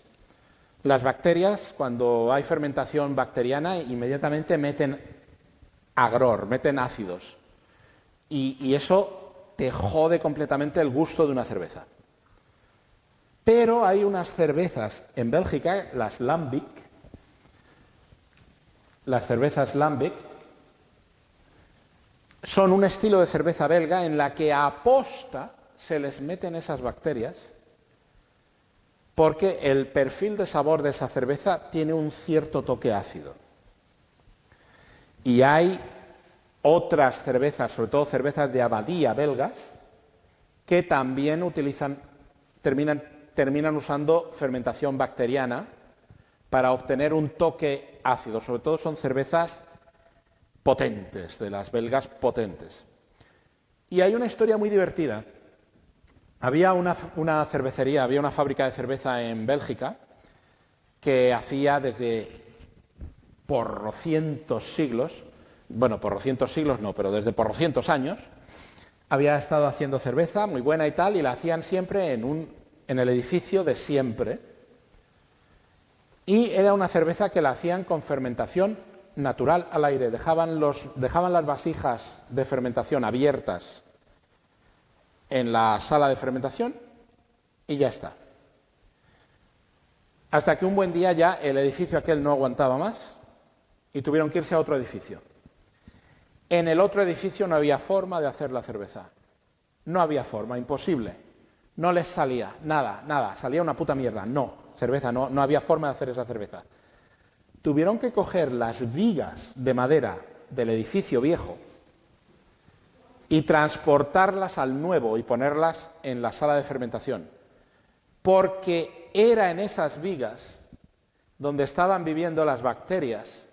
Las bacterias, cuando hay fermentación bacteriana, inmediatamente meten agror, meten ácidos. Y eso te jode completamente el gusto de una cerveza. Pero hay unas cervezas en Bélgica, las Lambic, las cervezas Lambic, son un estilo de cerveza belga en la que a posta se les meten esas bacterias porque el perfil de sabor de esa cerveza tiene un cierto toque ácido. Y hay otras cervezas, sobre todo cervezas de abadía belgas, que también terminan usando fermentación bacteriana para obtener un toque ácido. Sobre todo son cervezas potentes, de las belgas potentes. Y hay una historia muy divertida. Había una cervecería, había una fábrica de cerveza en Bélgica que hacía desde porrocientos siglos, bueno, porrocientos siglos no, pero desde porrocientos años, había estado haciendo cerveza muy buena y tal, y la hacían siempre en el edificio de siempre. Y era una cerveza que la hacían con fermentación natural al aire. Dejaban las vasijas de fermentación abiertas en la sala de fermentación y ya está. Hasta que un buen día ya el edificio aquel no aguantaba más y tuvieron que irse a otro edificio. En el otro edificio no había forma de hacer la cerveza. No había forma, imposible. No les salía, nada, salía una puta mierda. No, cerveza, no había forma de hacer esa cerveza. Tuvieron que coger las vigas de madera del edificio viejo y transportarlas al nuevo y ponerlas en la sala de fermentación, porque era en esas vigas donde estaban viviendo las bacterias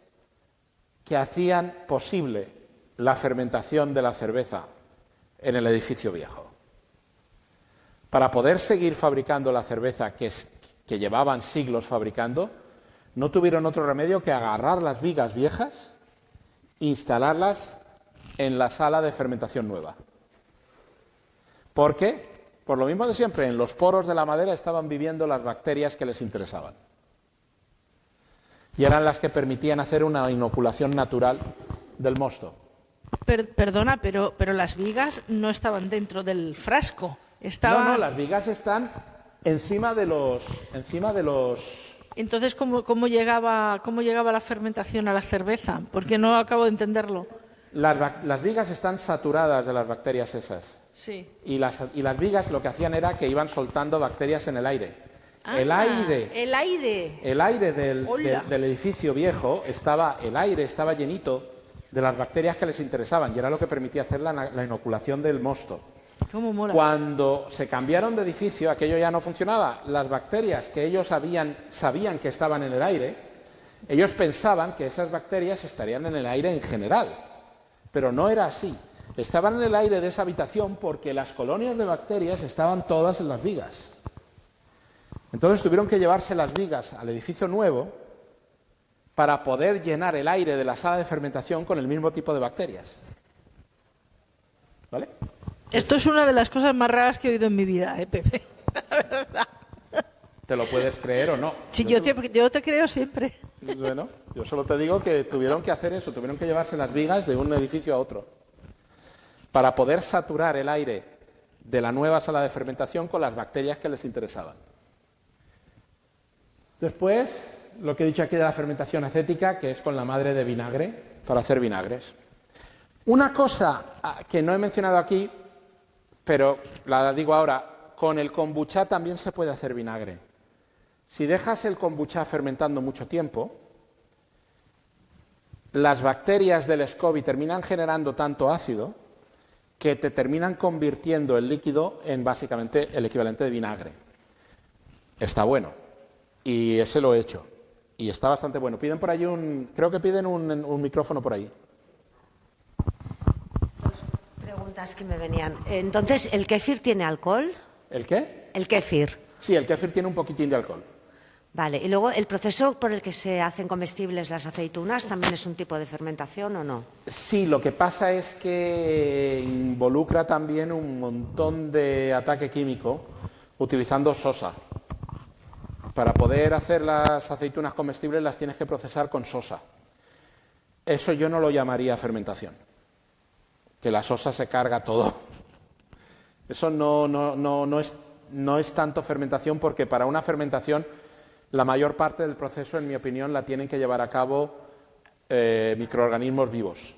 que hacían posible la fermentación de la cerveza en el edificio viejo. Para poder seguir fabricando la cerveza que llevaban siglos fabricando, no tuvieron otro remedio que agarrar las vigas viejas e instalarlas en la sala de fermentación nueva. ¿Por qué? Por lo mismo de siempre, en los poros de la madera estaban viviendo las bacterias que les interesaban. Y eran las que permitían hacer una inoculación natural del mosto. Perdona, pero las vigas no estaban dentro del frasco. No, las vigas están encima de los Entonces, ¿cómo llegaba la fermentación a la cerveza? Porque no acabo de entenderlo. Las vigas están saturadas de las bacterias esas. Sí. Y las vigas lo que hacían era que iban soltando bacterias en el aire. El aire del edificio viejo estaba llenito de las bacterias que les interesaban y era lo que permitía hacer la inoculación del mosto. ¿Cómo mola? Cuando se cambiaron de edificio, aquello ya no funcionaba. Las bacterias que ellos sabían que estaban en el aire, ellos pensaban que esas bacterias estarían en el aire en general, pero no era así. Estaban en el aire de esa habitación porque las colonias de bacterias estaban todas en las vigas. Entonces tuvieron que llevarse las vigas al edificio nuevo para poder llenar el aire de la sala de fermentación con el mismo tipo de bacterias. ¿Vale? Esto es una de las cosas más raras que he oído en mi vida, Pepe. La verdad. ¿Te lo puedes creer o no? Sí, yo te creo siempre. Bueno, yo solo te digo que tuvieron que hacer eso, tuvieron que llevarse las vigas de un edificio a otro para poder saturar el aire de la nueva sala de fermentación con las bacterias que les interesaban. Después, lo que he dicho aquí de la fermentación acética, que es con la madre de vinagre, para hacer vinagres. Una cosa que no he mencionado aquí, pero la digo ahora, con el kombucha también se puede hacer vinagre. Si dejas el kombucha fermentando mucho tiempo, las bacterias del SCOBY terminan generando tanto ácido que te terminan convirtiendo el líquido en básicamente el equivalente de vinagre. Está bueno. Y ese lo he hecho. Y está bastante bueno. Piden por allí creo que piden un micrófono por ahí. Preguntas que me venían. Entonces, ¿el kéfir tiene alcohol? ¿El qué? El kéfir. Sí, el kéfir tiene un poquitín de alcohol. Vale, y luego, ¿el proceso por el que se hacen comestibles las aceitunas también es un tipo de fermentación o no? Sí, lo que pasa es que involucra también un montón de ataque químico utilizando sosa. Para poder hacer las aceitunas comestibles las tienes que procesar con sosa. Eso yo no lo llamaría fermentación, que la sosa se carga todo. Eso no es tanto fermentación, porque para una fermentación la mayor parte del proceso, en mi opinión, la tienen que llevar a cabo microorganismos vivos.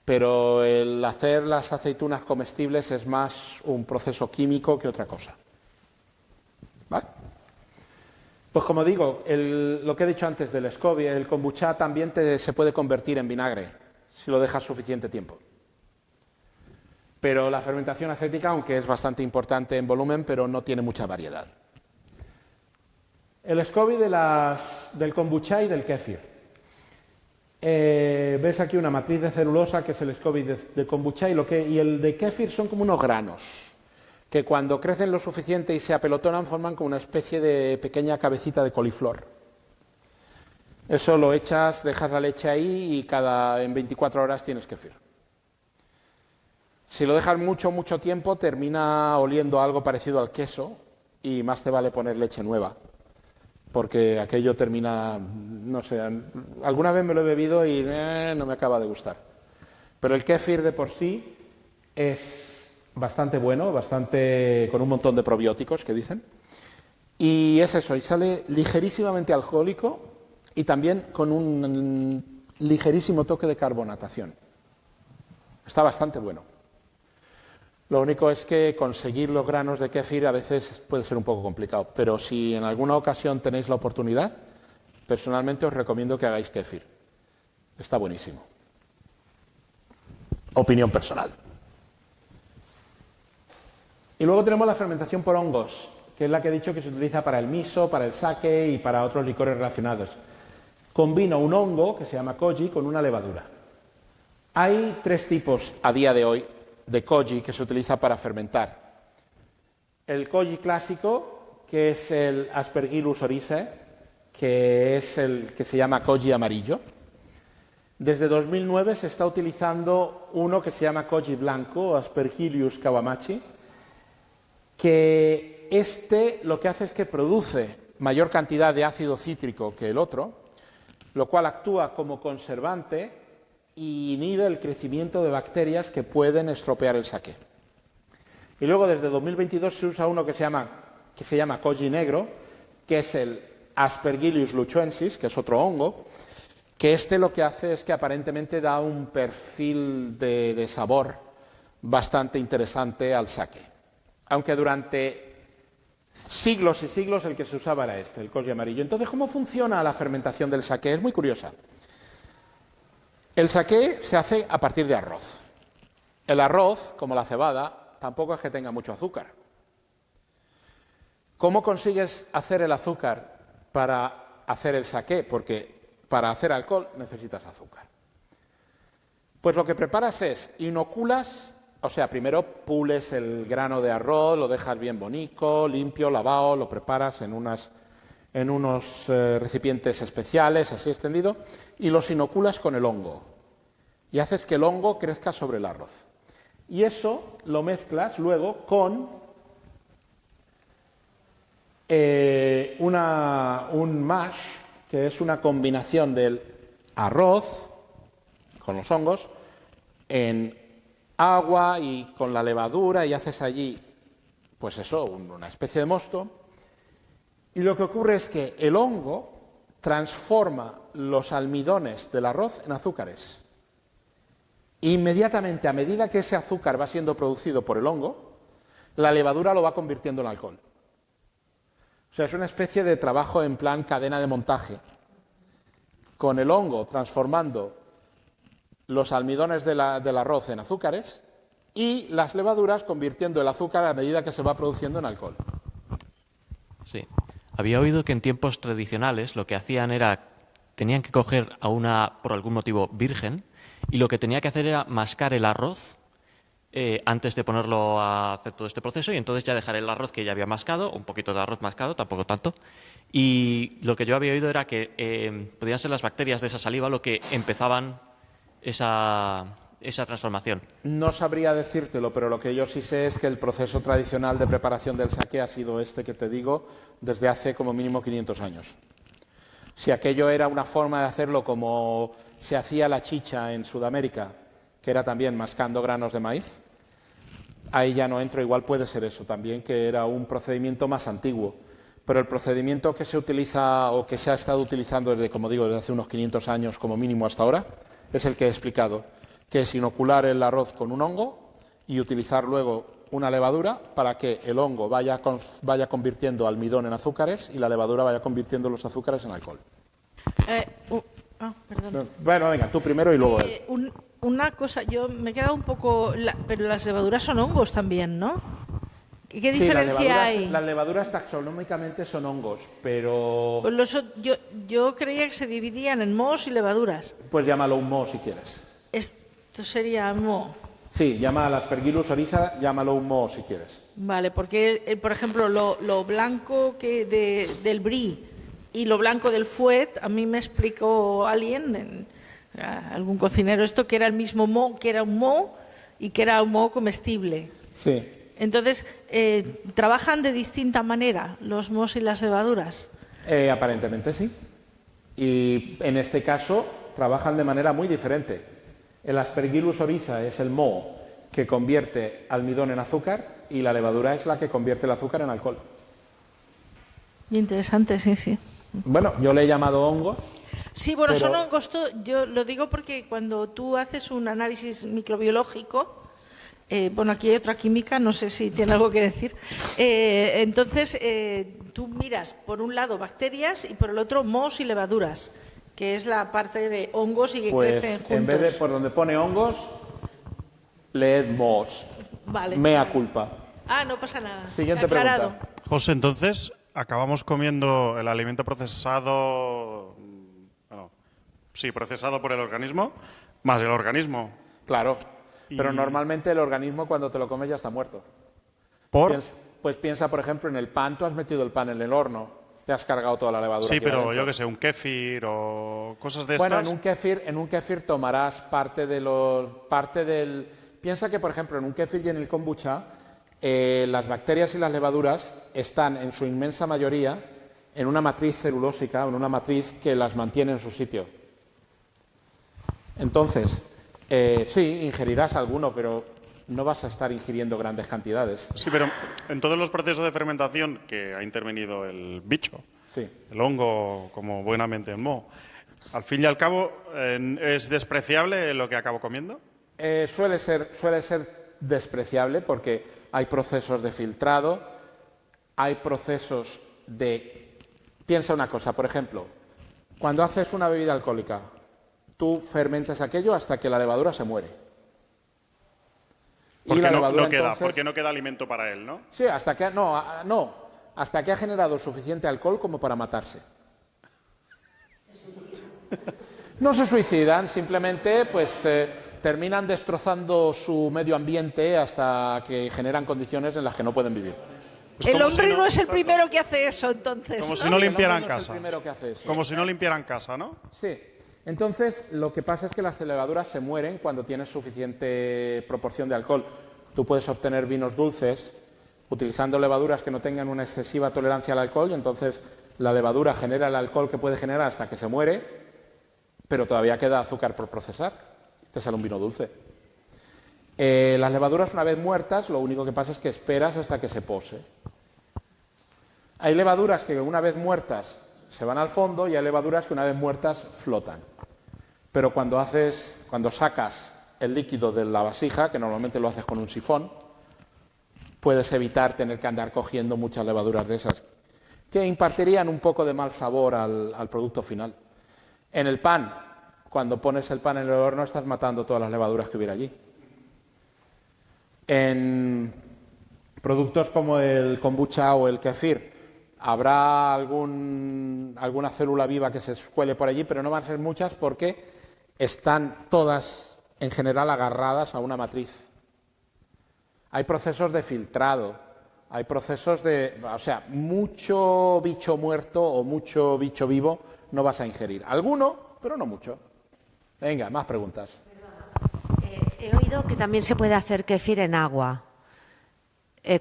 Pero el hacer las aceitunas comestibles es más un proceso químico que otra cosa. ¿Vale? Pues como digo, lo que he dicho antes del SCOBY, el kombucha también se puede convertir en vinagre si lo dejas suficiente tiempo. Pero la fermentación acética, aunque es bastante importante en volumen, pero no tiene mucha variedad. El SCOBY del kombucha y del kéfir. Ves aquí una matriz de celulosa, que es el SCOBY de kombucha, y el de kéfir son como unos granos, que cuando crecen lo suficiente y se apelotonan forman como una especie de pequeña cabecita de coliflor. Eso lo echas, dejas la leche ahí y en 24 horas tienes kéfir. Si lo dejas mucho tiempo termina oliendo algo parecido al queso y más te vale poner leche nueva, porque aquello termina, no sé, alguna vez me lo he bebido y no me acaba de gustar. Pero el kéfir de por sí es bastante bueno, con un montón de probióticos que dicen. Y es eso, y sale ligerísimamente alcohólico y también con un ligerísimo toque de carbonatación. Está bastante bueno. Lo único es que conseguir los granos de kéfir a veces puede ser un poco complicado, pero si en alguna ocasión tenéis la oportunidad, personalmente os recomiendo que hagáis kéfir. Está buenísimo. Opinión personal. Y luego tenemos la fermentación por hongos, que es la que he dicho que se utiliza para el miso, para el sake y para otros licores relacionados. Combina un hongo, que se llama koji, con una levadura. Hay 3 tipos a día de hoy de koji que se utiliza para fermentar. El koji clásico, que es el Aspergillus oryzae, que es el que se llama koji amarillo. Desde 2009 se está utilizando uno que se llama koji blanco, Aspergillus kawamachi, que lo que hace es que produce mayor cantidad de ácido cítrico que el otro, lo cual actúa como conservante y inhibe el crecimiento de bacterias que pueden estropear el sake. Y luego desde 2022 se usa uno que se llama koji negro, que es el Aspergillus luchoensis, que es otro hongo, que lo que hace es que aparentemente da un perfil de sabor bastante interesante al sake. Aunque durante siglos y siglos el que se usaba era el koji amarillo. Entonces, ¿cómo funciona la fermentación del sake? Es muy curiosa. El sake se hace a partir de arroz. El arroz, como la cebada, tampoco es que tenga mucho azúcar. ¿Cómo consigues hacer el azúcar para hacer el sake? Porque para hacer alcohol necesitas azúcar. Pues lo que preparas es inoculas, o sea, primero pules el grano de arroz, lo dejas bien bonito, limpio, lavado, lo preparas en unos recipientes especiales, así extendido, y los inoculas con el hongo. Y haces que el hongo crezca sobre el arroz. Y eso lo mezclas luego con un mash, que es una combinación del arroz con los hongos en agua y con la levadura, y haces allí, pues eso, una especie de mosto. Y lo que ocurre es que el hongo transforma los almidones del arroz en azúcares. Inmediatamente, a medida que ese azúcar va siendo producido por el hongo, la levadura lo va convirtiendo en alcohol. O sea, es una especie de trabajo en plan cadena de montaje, con el hongo transformando los almidones del arroz en azúcares y las levaduras convirtiendo el azúcar a medida que se va produciendo en alcohol. Sí. Había oído que en tiempos tradicionales lo que hacían era, tenían que coger a una, por algún motivo, virgen, y lo que tenía que hacer era mascar el arroz antes de ponerlo a hacer todo este proceso, y entonces ya dejar el arroz que ya había mascado, un poquito de arroz mascado, tampoco tanto. Y lo que yo había oído era que podían ser las bacterias de esa saliva lo que empezaban esa transformación. No sabría decírtelo, pero lo que yo sí sé es que el proceso tradicional de preparación del sake ha sido este que te digo desde hace como mínimo 500 años. Si aquello era una forma de hacerlo como se hacía la chicha en Sudamérica, que era también mascando granos de maíz, ahí ya no entro, igual puede ser eso también, que era un procedimiento más antiguo. Pero el procedimiento que se utiliza o que se ha estado utilizando desde, como digo, desde hace unos 500 años como mínimo hasta ahora, es el que he explicado, que es inocular el arroz con un hongo y utilizar luego una levadura para que el hongo vaya convirtiendo almidón en azúcares y la levadura vaya convirtiendo los azúcares en alcohol. Perdón. Bueno, venga, tú primero y luego él. Una cosa, yo me he quedado un poco... pero las levaduras son hongos también, ¿no? ¿Qué diferencia hay? Las levaduras taxonómicamente son hongos, pero... Pues yo creía que se dividían en mohos y levaduras. Pues llámalo un moho si quieres. Esto sería moho. Sí, llama al Aspergillus oryza, llámalo un moho si quieres. Vale, porque, por ejemplo, lo blanco del brie y lo blanco del fouet, a mí me explicó alguien, algún cocinero, esto que era el mismo moho, que era un moho y que era un moho comestible. Sí. Entonces, ¿trabajan de distinta manera los mohos y las levaduras? Aparentemente sí. Y en este caso trabajan de manera muy diferente. El Aspergillus oryza es el moho que convierte almidón en azúcar y la levadura es la que convierte el azúcar en alcohol. Interesante, sí, sí. Bueno, yo le he llamado hongos. Sí, bueno, pero... son hongos. Yo lo digo porque cuando tú haces un análisis microbiológico, bueno, aquí hay otra química, no sé si tiene algo que decir. Entonces, tú miras por un lado bacterias y por el otro mohos y levaduras, que es la parte de hongos y que crecen juntos. En vez de por donde pone hongos, leed mohos. Vale. Mea culpa. No pasa nada. Siguiente Aclarado. pregunta. José, entonces, acabamos comiendo el alimento procesado, procesado por el organismo, más el organismo. Claro, pero normalmente el organismo cuando te lo comes ya está muerto. ¿Por? Pues piensa, por ejemplo, en el pan, tú has metido el pan en el horno, te has cargado toda la levadura. Sí, pero adentro. yo que sé, un kéfir o cosas de Bueno, estas. en un kéfir tomarás parte del... Piensa que, por ejemplo, en un kéfir y en el kombucha, las bacterias y las levaduras están en su inmensa mayoría en una matriz celulósica, en una matriz que las mantiene en su sitio. Entonces, sí, ingerirás alguno, pero no vas a estar ingiriendo grandes cantidades. Sí, pero en todos los procesos de fermentación que ha intervenido el bicho, Sí. el hongo, como buenamente en Mo. Al fin y al cabo, ¿es despreciable lo que acabo comiendo? Suele ser despreciable porque hay procesos de filtrado, hay procesos de... Piensa una cosa, por ejemplo, cuando haces una bebida alcohólica, tú fermentas aquello hasta que la levadura se muere. Porque la no levadura, queda, entonces, porque no queda alimento para él, ¿no? Sí, hasta que hasta que ha generado suficiente alcohol como para matarse. No se suicidan, simplemente pues terminan destrozando su medio ambiente hasta que generan condiciones en las que no pueden vivir. Pues El como hombre si no es el primero que hace eso, entonces. Como ¿no? si no limpiaran El hombre no es el casa. primero que hace eso. Como si no limpiaran casa, ¿no? Sí. Entonces, lo que pasa es que las levaduras se mueren cuando tienes suficiente proporción de alcohol. Tú puedes obtener vinos dulces utilizando levaduras que no tengan una excesiva tolerancia al alcohol y entonces la levadura genera el alcohol que puede generar hasta que se muere, pero todavía queda azúcar por procesar. Te sale un vino dulce. Las levaduras, una vez muertas, lo único que pasa es que esperas hasta que se pose. Hay levaduras que una vez muertas se van al fondo y hay levaduras que una vez muertas flotan. Pero cuando sacas el líquido de la vasija, que normalmente lo haces con un sifón, puedes evitar tener que andar cogiendo muchas levaduras de esas, que impartirían un poco de mal sabor al producto final. En el pan, cuando pones el pan en el horno, estás matando todas las levaduras que hubiera allí. En productos como el kombucha o el kefir, habrá alguna célula viva que se cuele por allí, pero no van a ser muchas porque están todas, en general, agarradas a una matriz. Hay procesos de filtrado, hay procesos de... O sea, mucho bicho muerto o mucho bicho vivo no vas a ingerir. Alguno, pero no mucho. Venga, más preguntas. He oído que también se puede hacer kefir en agua.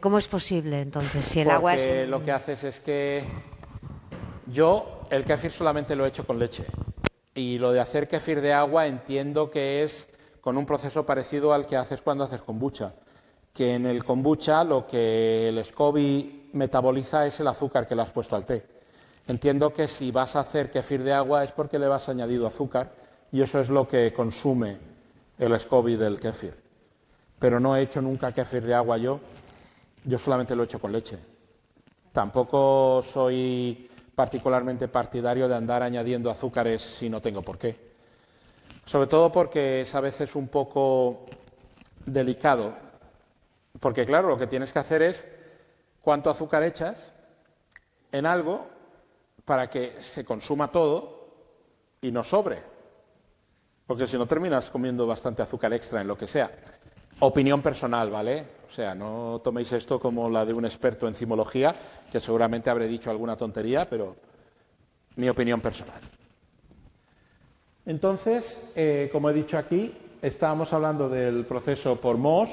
¿Cómo es posible, entonces, si el agua es...? Lo que haces es que yo el kefir solamente lo he hecho con leche. Y lo de hacer kefir de agua entiendo que es con un proceso parecido al que haces cuando haces kombucha. Que en el kombucha lo que el SCOBY metaboliza es el azúcar que le has puesto al té. Entiendo que si vas a hacer kefir de agua es porque le vas añadido azúcar y eso es lo que consume el SCOBY del kefir. Pero no he hecho nunca kefir de agua yo solamente lo he hecho con leche. Tampoco soy particularmente partidario de andar añadiendo azúcares si no tengo por qué. Sobre todo porque es a veces un poco delicado. Porque claro, lo que tienes que hacer es cuánto azúcar echas en algo para que se consuma todo y no sobre. Porque si no terminas comiendo bastante azúcar extra en lo que sea. Opinión personal, ¿vale? O sea, no toméis esto como la de un experto en encimología, que seguramente habré dicho alguna tontería, pero mi opinión personal. Entonces, como he dicho aquí, estábamos hablando del proceso por Mohs.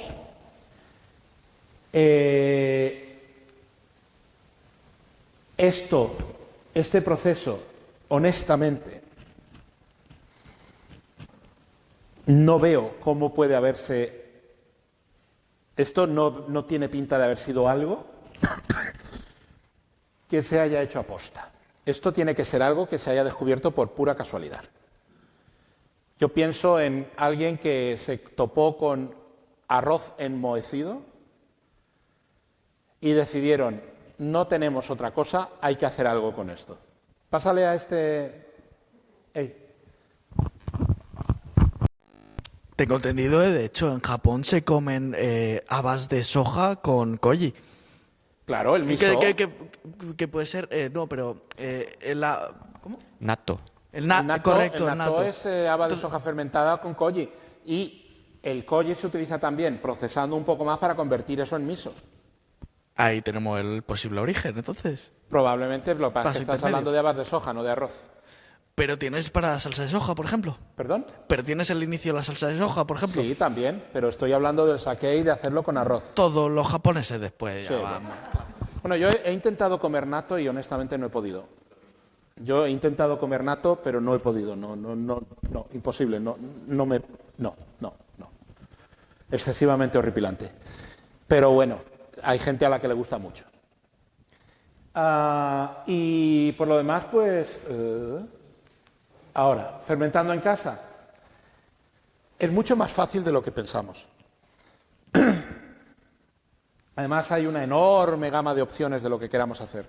Este proceso, honestamente, no veo cómo puede haberse... Esto no tiene pinta de haber sido algo que se haya hecho aposta. Esto tiene que ser algo que se haya descubierto por pura casualidad. Yo pienso en alguien que se topó con arroz enmohecido y decidieron, no tenemos otra cosa, hay que hacer algo con esto. Pásale a este... Hey. Tengo entendido, de hecho, en Japón se comen habas de soja con koji. Claro, el miso. Que puede ser, no, pero ¿cómo? Natto. Correcto, el natto es haba de soja fermentada con koji. Y el koji se utiliza también procesando un poco más para convertir eso en miso. Ahí tenemos el posible origen, entonces. Probablemente, lo que pasa es Paso que estás intermedio. hablando de habas de soja, no de arroz. Pero tienes para salsa de soja, por ejemplo. ¿Perdón? Pero tienes el inicio de la salsa de soja, por ejemplo. Sí, también, pero estoy hablando del sake y de hacerlo con arroz. Todos los japoneses después, ya Sí, vamos. Bueno, yo he intentado comer natto y honestamente no he podido. Yo he intentado comer natto, pero no he podido. No, imposible. No. Excesivamente horripilante. Pero bueno, hay gente a la que le gusta mucho. Y por lo demás, pues, ahora, fermentando en casa, es mucho más fácil de lo que pensamos. Además, hay una enorme gama de opciones de lo que queramos hacer.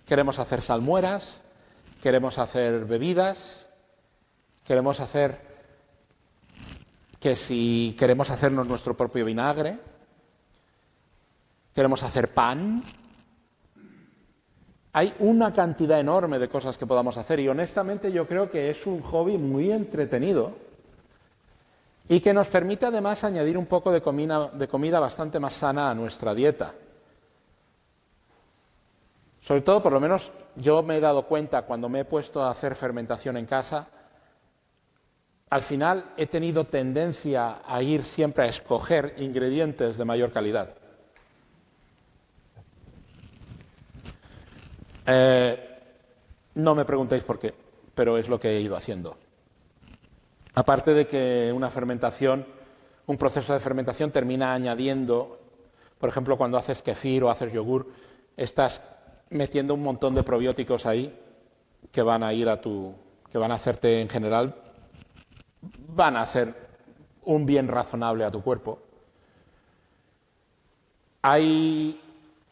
Queremos hacer salmueras, queremos hacer bebidas, queremos hacer que si queremos hacernos nuestro propio vinagre, queremos hacer pan. Hay una cantidad enorme de cosas que podamos hacer y honestamente yo creo que es un hobby muy entretenido y que nos permite además añadir un poco de comida bastante más sana a nuestra dieta. Sobre todo, por lo menos, yo me he dado cuenta cuando me he puesto a hacer fermentación en casa, al final he tenido tendencia a ir siempre a escoger ingredientes de mayor calidad. No me preguntéis por qué, pero es lo que he ido haciendo. Aparte de que un proceso de fermentación termina añadiendo, por ejemplo, cuando haces kefir o haces yogur, estás metiendo un montón de probióticos ahí que van a hacerte en general, van a hacer un bien razonable a tu cuerpo. Hay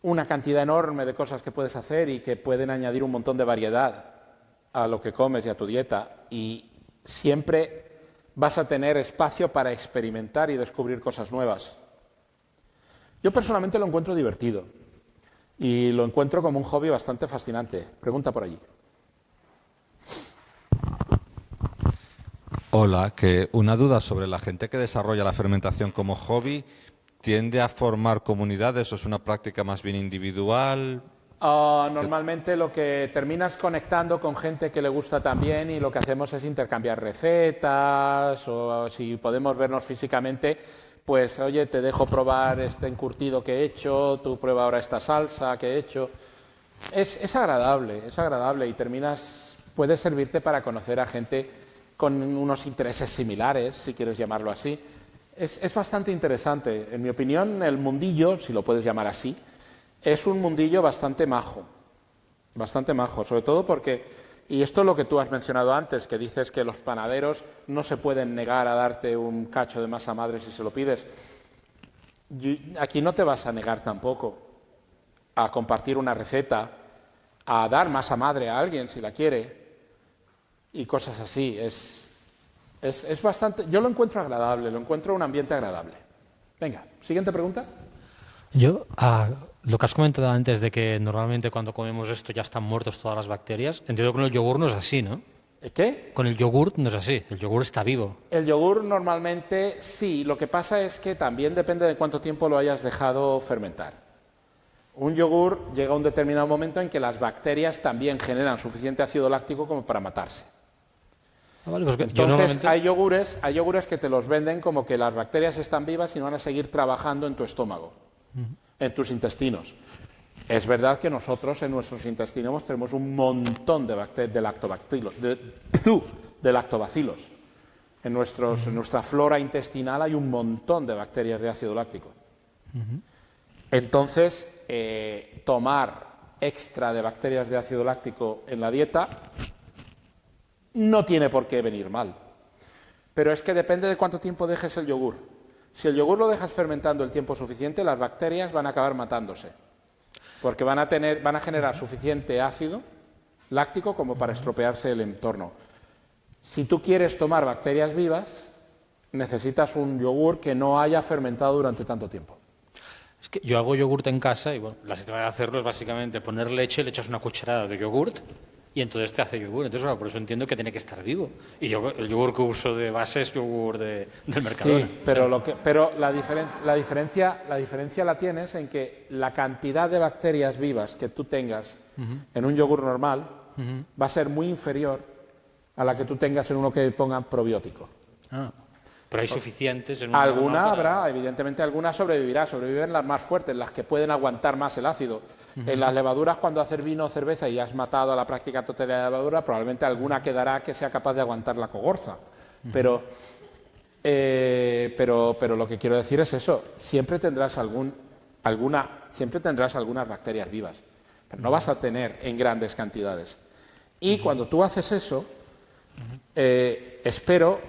una cantidad enorme de cosas que puedes hacer y que pueden añadir un montón de variedad a lo que comes y a tu dieta, y siempre vas a tener espacio para experimentar y descubrir cosas nuevas. Yo personalmente lo encuentro divertido y lo encuentro como un hobby bastante fascinante. Pregunta por allí. Hola, que una duda sobre la gente que desarrolla la fermentación como hobby, ¿tiende a formar comunidades o es una práctica más bien individual? Normalmente lo que terminas conectando con gente que le gusta también y lo que hacemos es intercambiar recetas o si podemos vernos físicamente, pues oye, te dejo probar este encurtido que he hecho, tú prueba ahora esta salsa que he hecho. Es agradable y puede servirte para conocer a gente con unos intereses similares, si quieres llamarlo así. Es bastante interesante. En mi opinión, el mundillo, si lo puedes llamar así, es un mundillo bastante majo, sobre todo porque, y esto es lo que tú has mencionado antes, que dices que los panaderos no se pueden negar a darte un cacho de masa madre si se lo pides. Aquí no te vas a negar tampoco a compartir una receta, a dar masa madre a alguien si la quiere y cosas así. Es bastante, yo lo encuentro agradable, lo encuentro un ambiente agradable. Venga, siguiente pregunta. Yo, lo que has comentado antes de que normalmente cuando comemos esto ya están muertos todas las bacterias, entiendo que con el yogur no es así, ¿no? ¿Qué? Con el yogur no es así, el yogur está vivo. El yogur normalmente sí, lo que pasa es que también depende de cuánto tiempo lo hayas dejado fermentar. Un yogur llega a un determinado momento en que las bacterias también generan suficiente ácido láctico como para matarse. Vale, pues Entonces normalmente... hay yogures que te los venden como que las bacterias están vivas y van a seguir trabajando en tu estómago, en tus intestinos. Es verdad que nosotros en nuestros intestinos tenemos un montón de lactobacilos. En nuestra flora intestinal hay un montón de bacterias de ácido láctico. Entonces, tomar extra de bacterias de ácido láctico en la dieta no tiene por qué venir mal. Pero es que depende de cuánto tiempo dejes el yogur. Si el yogur lo dejas fermentando el tiempo suficiente, las bacterias van a acabar matándose. Porque van a generar suficiente ácido láctico como para estropearse el entorno. Si tú quieres tomar bacterias vivas, necesitas un yogur que no haya fermentado durante tanto tiempo. Es que yo hago yogurt en casa y bueno, la sistema de hacerlo es básicamente poner leche, le echas una cucharada de yogurt y entonces te hace yogur. Entonces, bueno, por eso entiendo que tiene que estar vivo. Y yo, el yogur que uso de base es yogur del Mercadona. Sí, pero la diferencia la tienes en que la cantidad de bacterias vivas que tú tengas en un yogur normal va a ser muy inferior a la que tú tengas en uno que ponga probiótico. Pero hay suficientes en Alguna habrá, evidentemente alguna sobreviven las más fuertes, las que pueden aguantar más el ácido. En las levaduras, cuando haces vino o cerveza y has matado a la práctica totalidad de la levadura, probablemente alguna quedará que sea capaz de aguantar la cogorza. Pero lo que quiero decir es eso, siempre tendrás algunas bacterias vivas. pero no vas a tener en grandes cantidades. Y cuando tú haces eso, espero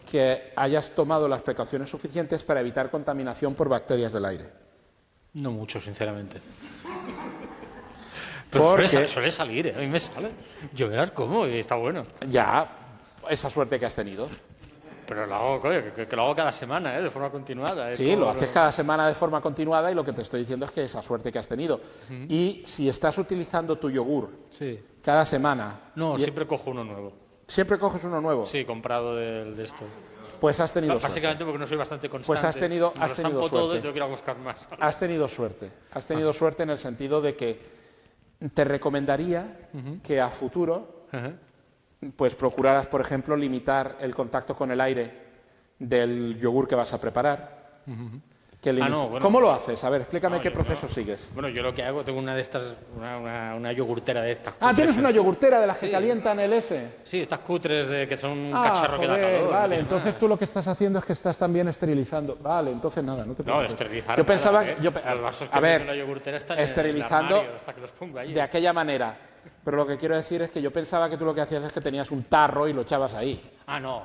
que hayas tomado las precauciones suficientes para evitar contaminación por bacterias del aire. No mucho, sinceramente. Pero suele salir, a mí me sale. Yo verás cómo, y está bueno. Ya, esa suerte que has tenido. Pero lo hago, coño, que lo hago cada semana, de forma continuada. Sí, lo haces cada semana de forma continuada y lo que te estoy diciendo es que esa suerte que has tenido. Y si estás utilizando tu yogur cada semana... No, siempre cojo uno nuevo. ¿Siempre coges uno nuevo? Sí, comprado de esto. Pues has tenido suerte. Básicamente porque no soy bastante constante. Pues has tenido suerte. Todo y tengo que ir a buscar más. Has tenido suerte en el sentido de que te recomendaría que a futuro pues procuraras, por ejemplo, limitar el contacto con el aire del yogur que vas a preparar. ¿Cómo lo haces? A ver, explícame qué proceso sigues. Bueno, yo lo que hago, tengo una de estas, una yogurtera de estas. ¿Tienes una yogurtera de las que calientan el S? Sí, estas cutres que son un cacharro que da joder, calor. Vale, entonces tú lo que estás haciendo es que estás también esterilizando. Vale, entonces nada, no te preocupes. No, esterilizar. Yo pensaba los vasos que meto en la yogurtera están esterilizando en el armario hasta que los pongo ahí. De aquella manera. Pero lo que quiero decir es que yo pensaba que tú lo que hacías es que tenías un tarro y lo echabas ahí. No.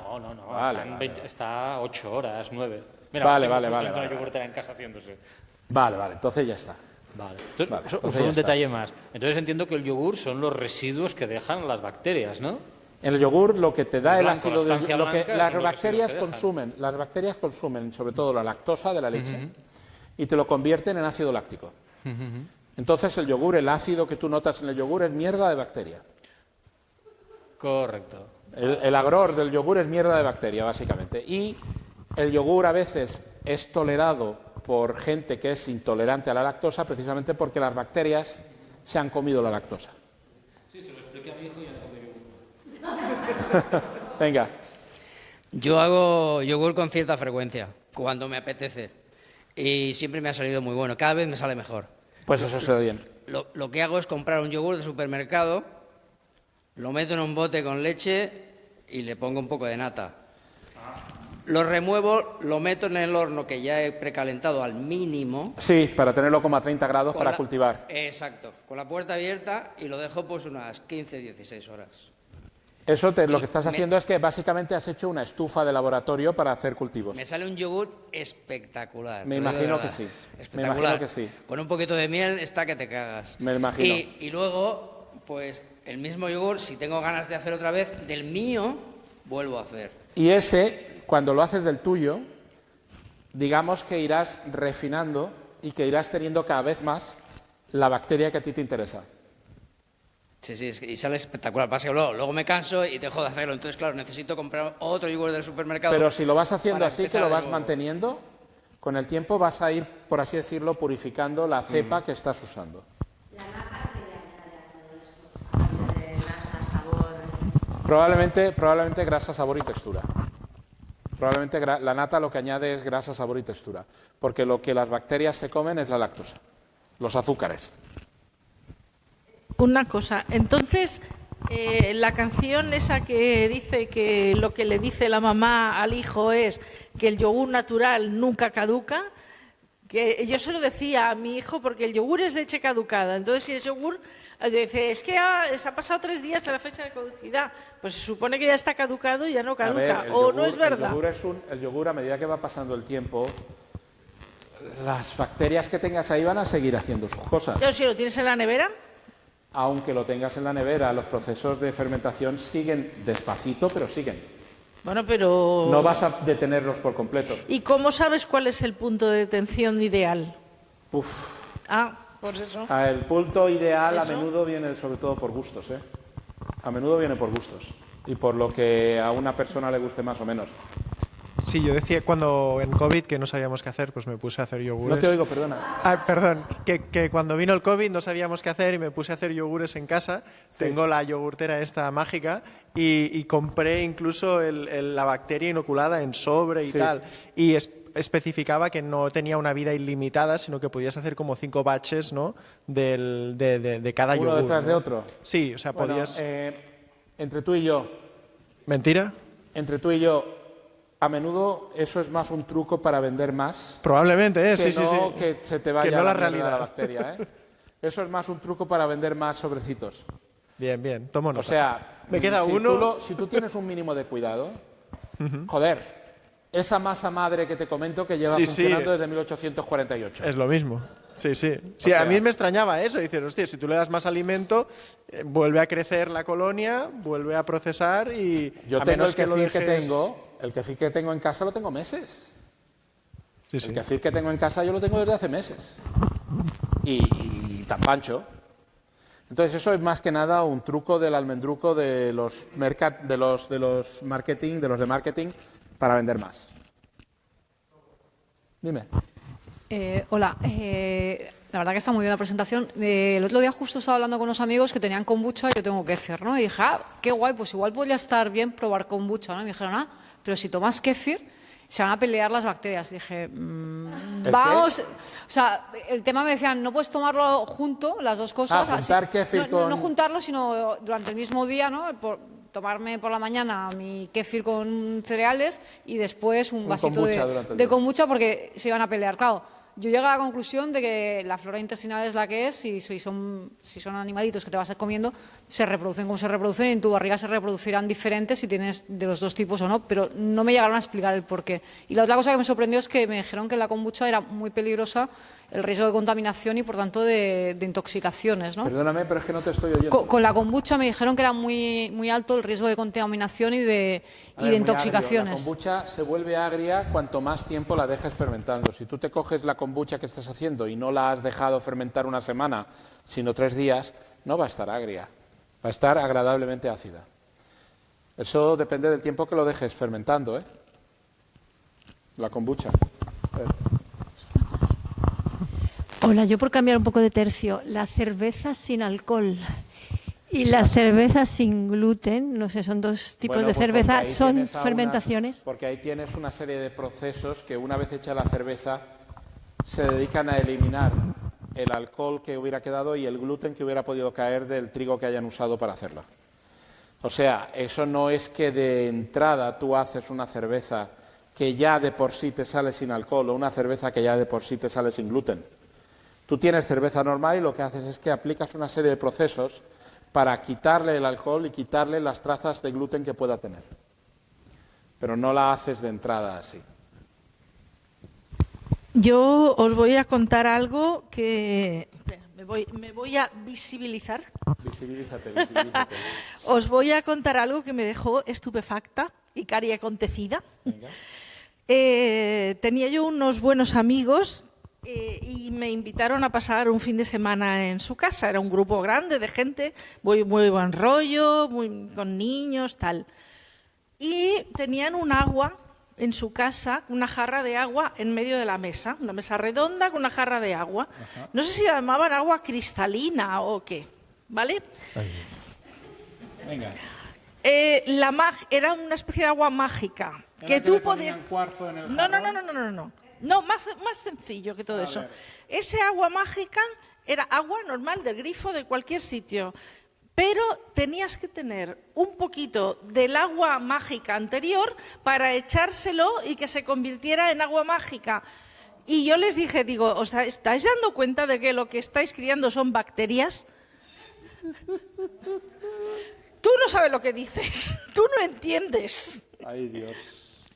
Vale, está 8 horas, 9. Mira, vale. una yogurtera en casa haciéndose. Vale, entonces ya está. Vale. Entonces, un detalle más. Entonces entiendo que el yogur son los residuos que dejan las bacterias, ¿no? En el yogur lo que te da el ácido lo que las bacterias consumen sobre todo la lactosa de la leche y te lo convierten en ácido láctico. Entonces el yogur, el ácido que tú notas en el yogur es mierda de bacteria. Correcto. El agror del yogur es mierda de bacteria, básicamente. Y el yogur a veces es tolerado por gente que es intolerante a la lactosa precisamente porque las bacterias se han comido la lactosa. Sí, se lo expliqué a mi hijo y ya no come yogur. Venga. Yo hago yogur con cierta frecuencia, cuando me apetece. Y siempre me ha salido muy bueno. Cada vez me sale mejor. Pues eso se ve bien. Lo que hago es comprar un yogur de supermercado, lo meto en un bote con leche y le pongo un poco de nata. Lo remuevo, lo meto en el horno que ya he precalentado al mínimo. Sí, para tenerlo como a 30 grados para cultivar. Exacto, con la puerta abierta y lo dejo pues unas 15-16 horas. Eso lo que estás haciendo es que básicamente has hecho una estufa de laboratorio para hacer cultivos. Me sale un yogur espectacular. Me imagino que sí. Espectacular. Me imagino que sí. Con un poquito de miel está que te cagas. Me imagino. Y luego, pues el mismo yogur, si tengo ganas de hacer otra vez, del mío, vuelvo a hacer. Y ese, cuando lo haces del tuyo, digamos que irás refinando y que irás teniendo cada vez más la bacteria que a ti te interesa. Sí, y sale espectacular. Pasa que luego me canso y dejo de hacerlo. Entonces, claro, necesito comprar otro yogur del supermercado. Pero si lo vas haciendo así, que lo vas manteniendo, con el tiempo vas a ir, por así decirlo, purificando la cepa que estás usando. ¿La nata qué le añade a todo esto? ¿De grasa, sabor? Probablemente grasa, sabor y textura. Probablemente la nata lo que añade es grasa, sabor y textura. Porque lo que las bacterias se comen es la lactosa, los azúcares. Una cosa, entonces, la canción esa que dice que lo que le dice la mamá al hijo es que el yogur natural nunca caduca, que yo se lo decía a mi hijo porque el yogur es leche caducada, entonces si es yogur, dice, es que se ha pasado 3 días de la fecha de caducidad, pues se supone que ya está caducado y ya no caduca, o no es verdad. El yogur, a medida que va pasando el tiempo, las bacterias que tengas ahí van a seguir haciendo sus cosas. Pero si lo tienes en la nevera... Aunque lo tengas en la nevera, los procesos de fermentación siguen despacito, pero siguen. Bueno, pero... No vas a detenerlos por completo. ¿Y cómo sabes cuál es el punto de detención ideal? Pues eso. El punto ideal a menudo viene sobre todo por gustos, ¿eh? A menudo viene por gustos y por lo que a una persona le guste más o menos. Sí, yo decía cuando en COVID que no sabíamos qué hacer, pues me puse a hacer yogures. No te oigo, perdona. Perdón, que cuando vino el COVID no sabíamos qué hacer y me puse a hacer yogures en casa. Sí. Tengo la yogurtera esta mágica y compré incluso la bacteria inoculada en sobre y tal. Y especificaba que no tenía una vida ilimitada, sino que podías hacer como 5 batches, ¿no? de cada yogur. ¿Uno detrás de otro? Sí, o sea, podías... Entre tú y yo... ¿Mentira? Entre tú y yo... A menudo eso es más un truco para vender más. Probablemente, sí. Sí. Que se te vaya la realidad de la bacteria, ¿eh? Eso es más un truco para vender más sobrecitos. Bien, bien, tomo nota. O sea, me queda si uno. si tú tienes un mínimo de cuidado, joder, esa masa madre que te comento que lleva funcionando desde 1848. Es lo mismo. Sí, sí. Sí, O sea, a mí me extrañaba eso. Dices, hostia, si tú le das más alimento, vuelve a crecer la colonia, vuelve a procesar y yo a tengo menos el kefir que dejes... tengo, el kefir que tengo en casa lo tengo meses. Sí, sí. El kefir que tengo en casa yo lo tengo desde hace meses. Y tan pancho. Entonces eso es más que nada un truco del almendruco de los marketing, de los de marketing para vender más. Dime. Hola, la verdad que está muy bien la presentación. El otro día justo estaba hablando con unos amigos que tenían kombucha y yo tengo kéfir, ¿no? Y dije, qué guay, pues igual podría estar bien probar kombucha, ¿no? Y me dijeron, pero si tomas kéfir se van a pelear las bacterias. Dije, vamos, o sea, el tema me decían, no puedes tomarlo junto, las dos cosas. Juntar kéfir con... no juntarlo, sino durante el mismo día, ¿no? Tomarme por la mañana mi kéfir con cereales y después un vasito de kombucha porque se iban a pelear. Claro, yo llegué a la conclusión de que la flora intestinal es la que es y si son animalitos que te vas a ir comiendo, se reproducen como se reproducen y en tu barriga se reproducirán diferentes si tienes de los dos tipos o no, pero no me llegaron a explicar el porqué. Y la otra cosa que me sorprendió es que me dijeron que la kombucha era muy peligrosa, el riesgo de contaminación y por tanto de intoxicaciones, ¿no? Perdóname, pero es que no te estoy oyendo. Con la kombucha me dijeron que era muy, muy alto el riesgo de contaminación y de intoxicaciones. La kombucha se vuelve agria cuanto más tiempo la dejes fermentando. Si tú te coges la kombucha que estás haciendo y no la has dejado fermentar una semana, sino 3 días, no va a estar agria, va a estar agradablemente ácida. Eso depende del tiempo que lo dejes fermentando, ¿eh? La kombucha. Hola, yo por cambiar un poco de tercio, la cerveza sin alcohol y la cerveza sin gluten, no sé, son dos tipos de cerveza, ¿son fermentaciones? Porque ahí tienes una serie de procesos que una vez hecha la cerveza se dedican a eliminar el alcohol que hubiera quedado y el gluten que hubiera podido caer del trigo que hayan usado para hacerla. O sea, eso no es que de entrada tú haces una cerveza que ya de por sí te sale sin alcohol o una cerveza que ya de por sí te sale sin gluten. Tú tienes cerveza normal y lo que haces es que aplicas una serie de procesos para quitarle el alcohol y quitarle las trazas de gluten que pueda tener. Pero no la haces de entrada así. Yo os voy a contar algo que... Me voy a visibilizar. Visibilízate. Os voy a contar algo que me dejó estupefacta y cari acontecida. Tenía yo unos buenos amigos y me invitaron a pasar un fin de semana en su casa. Era un grupo grande de gente, muy buen rollo, con niños, tal. Y tenían un agua en su casa, una jarra de agua en medio de la mesa, una mesa redonda con una jarra de agua. Ajá. No sé si la llamaban agua cristalina o qué, ¿vale? Ay. Venga. Era una especie de agua mágica. Que tú podías... cuarzo en el jarrón? No, más sencillo que todo eso. Ese agua mágica era agua normal del grifo de cualquier sitio, pero tenías que tener un poquito del agua mágica anterior para echárselo y que se convirtiera en agua mágica. Y yo les dije, ¿os estáis dando cuenta de que lo que estáis criando son bacterias? Tú no sabes lo que dices, tú no entiendes. Ay, Dios.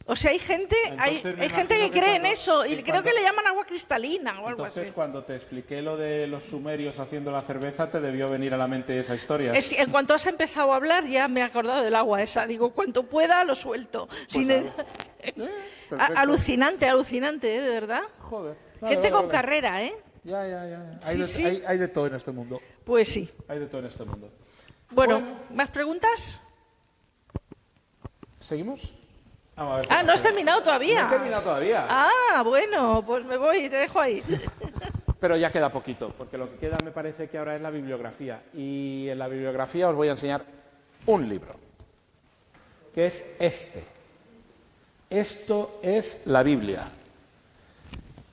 O sea, hay gente que cree en eso y creo que le llaman agua cristalina o algo así. Entonces, cuando te expliqué lo de los sumerios haciendo la cerveza, te debió venir a la mente esa historia. En cuanto has empezado a hablar, ya me he acordado del agua esa. Digo, cuanto pueda, lo suelto. Alucinante, de verdad. Joder. Gente con carrera, ¿eh? Ya. Hay de todo en este mundo. Pues sí. Hay de todo en este mundo. Bueno, ¿más preguntas? ¿Seguimos? ¿no has terminado todavía? No he terminado todavía. Bueno, pues me voy y te dejo ahí. Pero ya queda poquito, porque lo que queda me parece que ahora es la bibliografía. Y en la bibliografía os voy a enseñar un libro, que es este. Esto es la Biblia.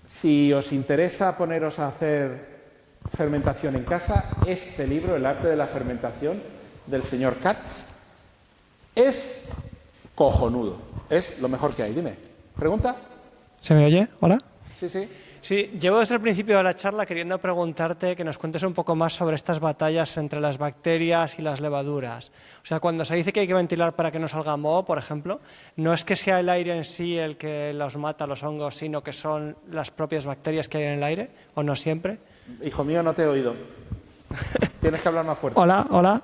Si os interesa poneros a hacer fermentación en casa, este libro, El arte de la fermentación, del señor Katz, es cojonudo. Es lo mejor que hay. Dime. ¿Pregunta? ¿Se me oye? ¿Hola? Sí. Sí, llevo desde el principio de la charla queriendo preguntarte que nos cuentes un poco más sobre estas batallas entre las bacterias y las levaduras. O sea, cuando se dice que hay que ventilar para que no salga moho, por ejemplo, no es que sea el aire en sí el que los mata, los hongos, sino que son las propias bacterias que hay en el aire, ¿o no siempre? Hijo mío, no te he oído. Tienes que hablar más fuerte. Hola, hola.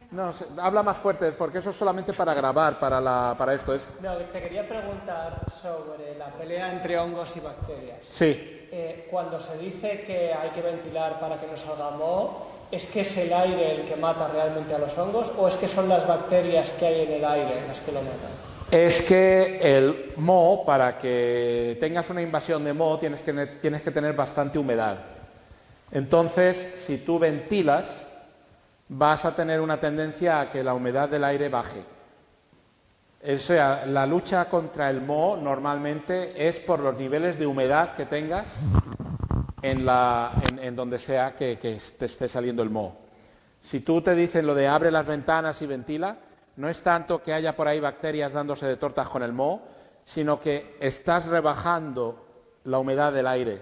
No, habla más fuerte, porque eso es solamente para grabar, para esto. No, te quería preguntar sobre la pelea entre hongos y bacterias. Sí. Cuando se dice que hay que ventilar para que no salga moho, ¿es que es el aire el que mata realmente a los hongos o es que son las bacterias que hay en el aire las que lo matan? Es que el moho, para que tengas una invasión de moho, tienes que tener bastante humedad. Entonces, si tú ventilas, vas a tener una tendencia a que la humedad del aire baje. O sea, la lucha contra el moho normalmente es por los niveles de humedad que tengas en donde sea que te esté saliendo el moho. Si tú te dicen lo de abre las ventanas y ventila, no es tanto que haya por ahí bacterias dándose de tortas con el moho, sino que estás rebajando la humedad del aire.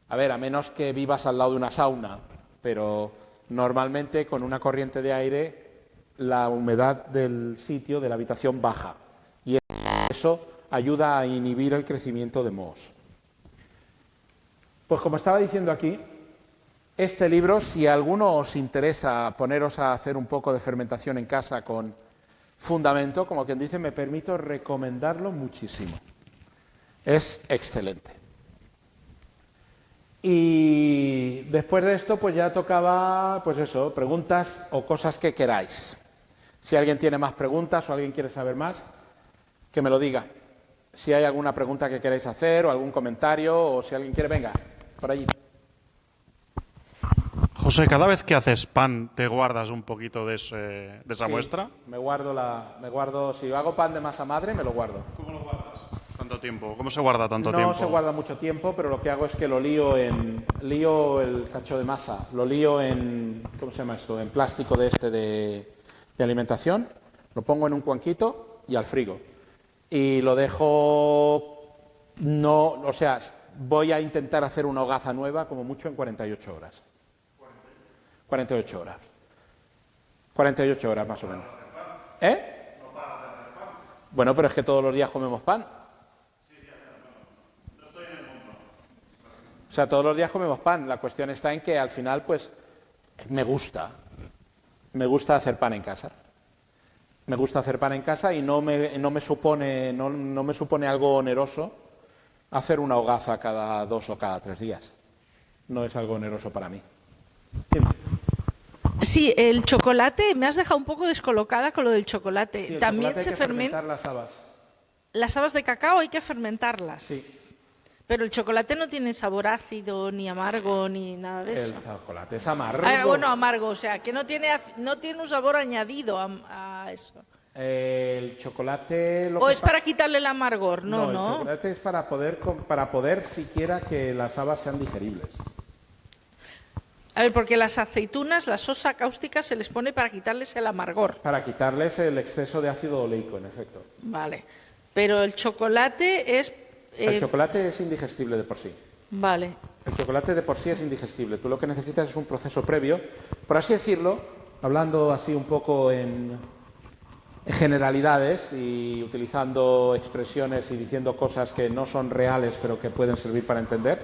A ver, a menos que vivas al lado de una sauna, pero normalmente con una corriente de aire la humedad del sitio, de la habitación, baja. Y eso ayuda a inhibir el crecimiento de mohos. Pues como estaba diciendo aquí, este libro, si a alguno os interesa poneros a hacer un poco de fermentación en casa con fundamento, como quien dice, me permito recomendarlo muchísimo. Es excelente. Y después de esto, pues ya tocaba, pues eso, preguntas o cosas que queráis. Si alguien tiene más preguntas o alguien quiere saber más, que me lo diga. Si hay alguna pregunta que queráis hacer o algún comentario, o si alguien quiere, venga, por allí. José, cada vez que haces pan, ¿te guardas un poquito de esa Sí, muestra? Me guardo, si hago pan de masa madre, me lo guardo. ¿Cómo lo guardas? ¿Tanto tiempo? ¿Cómo se guarda tanto tiempo? No se guarda mucho tiempo, pero lo que hago es que lío el cacho de masa, lo lío en, ¿cómo se llama esto? En plástico de alimentación, lo pongo en un cuenquito y al frigo. Y lo dejo, voy a intentar hacer una hogaza nueva como mucho en 48 horas. 48 horas. 48 horas más o menos. ¿Eh? Bueno, pero es que todos los días comemos pan. O sea, todos los días comemos pan. La cuestión está en que al final, pues, me gusta hacer pan en casa. Me gusta hacer pan en casa y no me supone algo oneroso hacer una hogaza cada 2 o cada 3 días. No es algo oneroso para mí. Sí, el chocolate, me has dejado un poco descolocada con lo del chocolate. Sí, También chocolate se hay que fermenta. fermentar las habas. Las habas de cacao hay que fermentarlas. Sí. Pero el chocolate no tiene sabor ácido, ni amargo, ni nada de eso. El chocolate es amargo. Bueno, amargo, o sea, que no tiene un sabor añadido a eso. El chocolate... ¿O es para quitarle el amargor? No, El no. chocolate es para poder siquiera que las habas sean digeribles. A ver, porque las aceitunas, la sosa cáustica, se les pone para quitarles el amargor. Para quitarles el exceso de ácido oleico, en efecto. Vale. Pero el chocolate es... El chocolate es indigestible de por sí. Vale. El chocolate de por sí es indigestible. Tú lo que necesitas es un proceso previo, por así decirlo, hablando así un poco en generalidades y utilizando expresiones y diciendo cosas que no son reales pero que pueden servir para entender.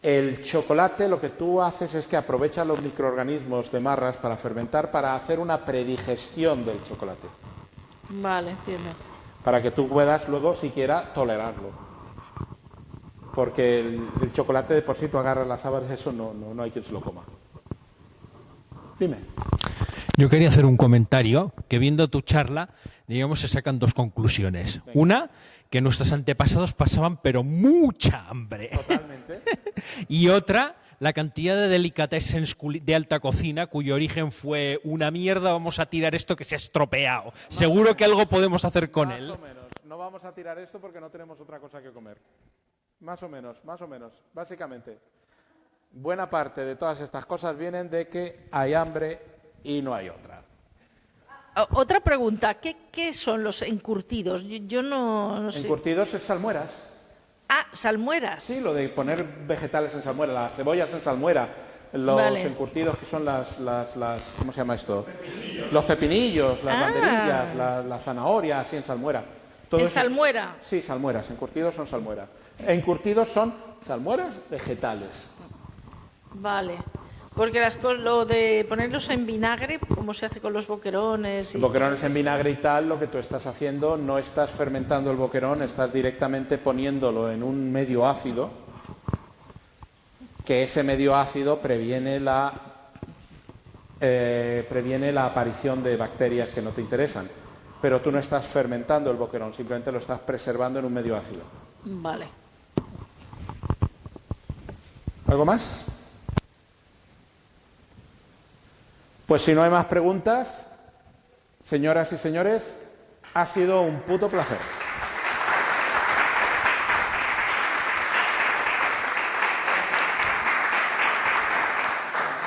El chocolate, lo que tú haces es que aprovechas los microorganismos de marras para fermentar, para hacer una predigestión del chocolate. Vale, entiendo. Para que tú puedas luego siquiera tolerarlo. Porque el chocolate de por sí, tú agarras las habas de eso, no hay quien se lo coma. Dime. Yo quería hacer un comentario que viendo tu charla, digamos, se sacan 2 conclusiones. Venga. Una, que nuestros antepasados pasaban pero mucha hambre. Totalmente. Y otra, la cantidad de delicatessens de alta cocina cuyo origen fue una mierda, vamos a tirar esto que se ha estropeado. Seguro que algo podemos hacer con él. Más o menos. No vamos a tirar esto porque no tenemos otra cosa que comer. Más o menos. Básicamente, buena parte de todas estas cosas vienen de que hay hambre y no hay otra. Otra pregunta, ¿qué son los encurtidos? Yo no sé. Encurtidos es salmueras. Ah, salmueras. Sí, lo de poner vegetales en salmuera, las cebollas en salmuera, los encurtidos que son las ¿cómo se llama esto? Los pepinillos, las banderillas, la zanahoria, así en salmuera. ¿En salmuera? Sí, salmueras, encurtidos son salmuera. Encurtidos son salmueras vegetales. Vale. Porque lo de ponerlos en vinagre, como se hace con los boquerones... Los boquerones en vinagre y tal, lo que tú estás haciendo, no estás fermentando el boquerón, estás directamente poniéndolo en un medio ácido, que ese medio ácido previene la aparición de bacterias que no te interesan. Pero tú no estás fermentando el boquerón, simplemente lo estás preservando en un medio ácido. Vale. ¿Algo más? Pues si no hay más preguntas, señoras y señores, ha sido un puto placer.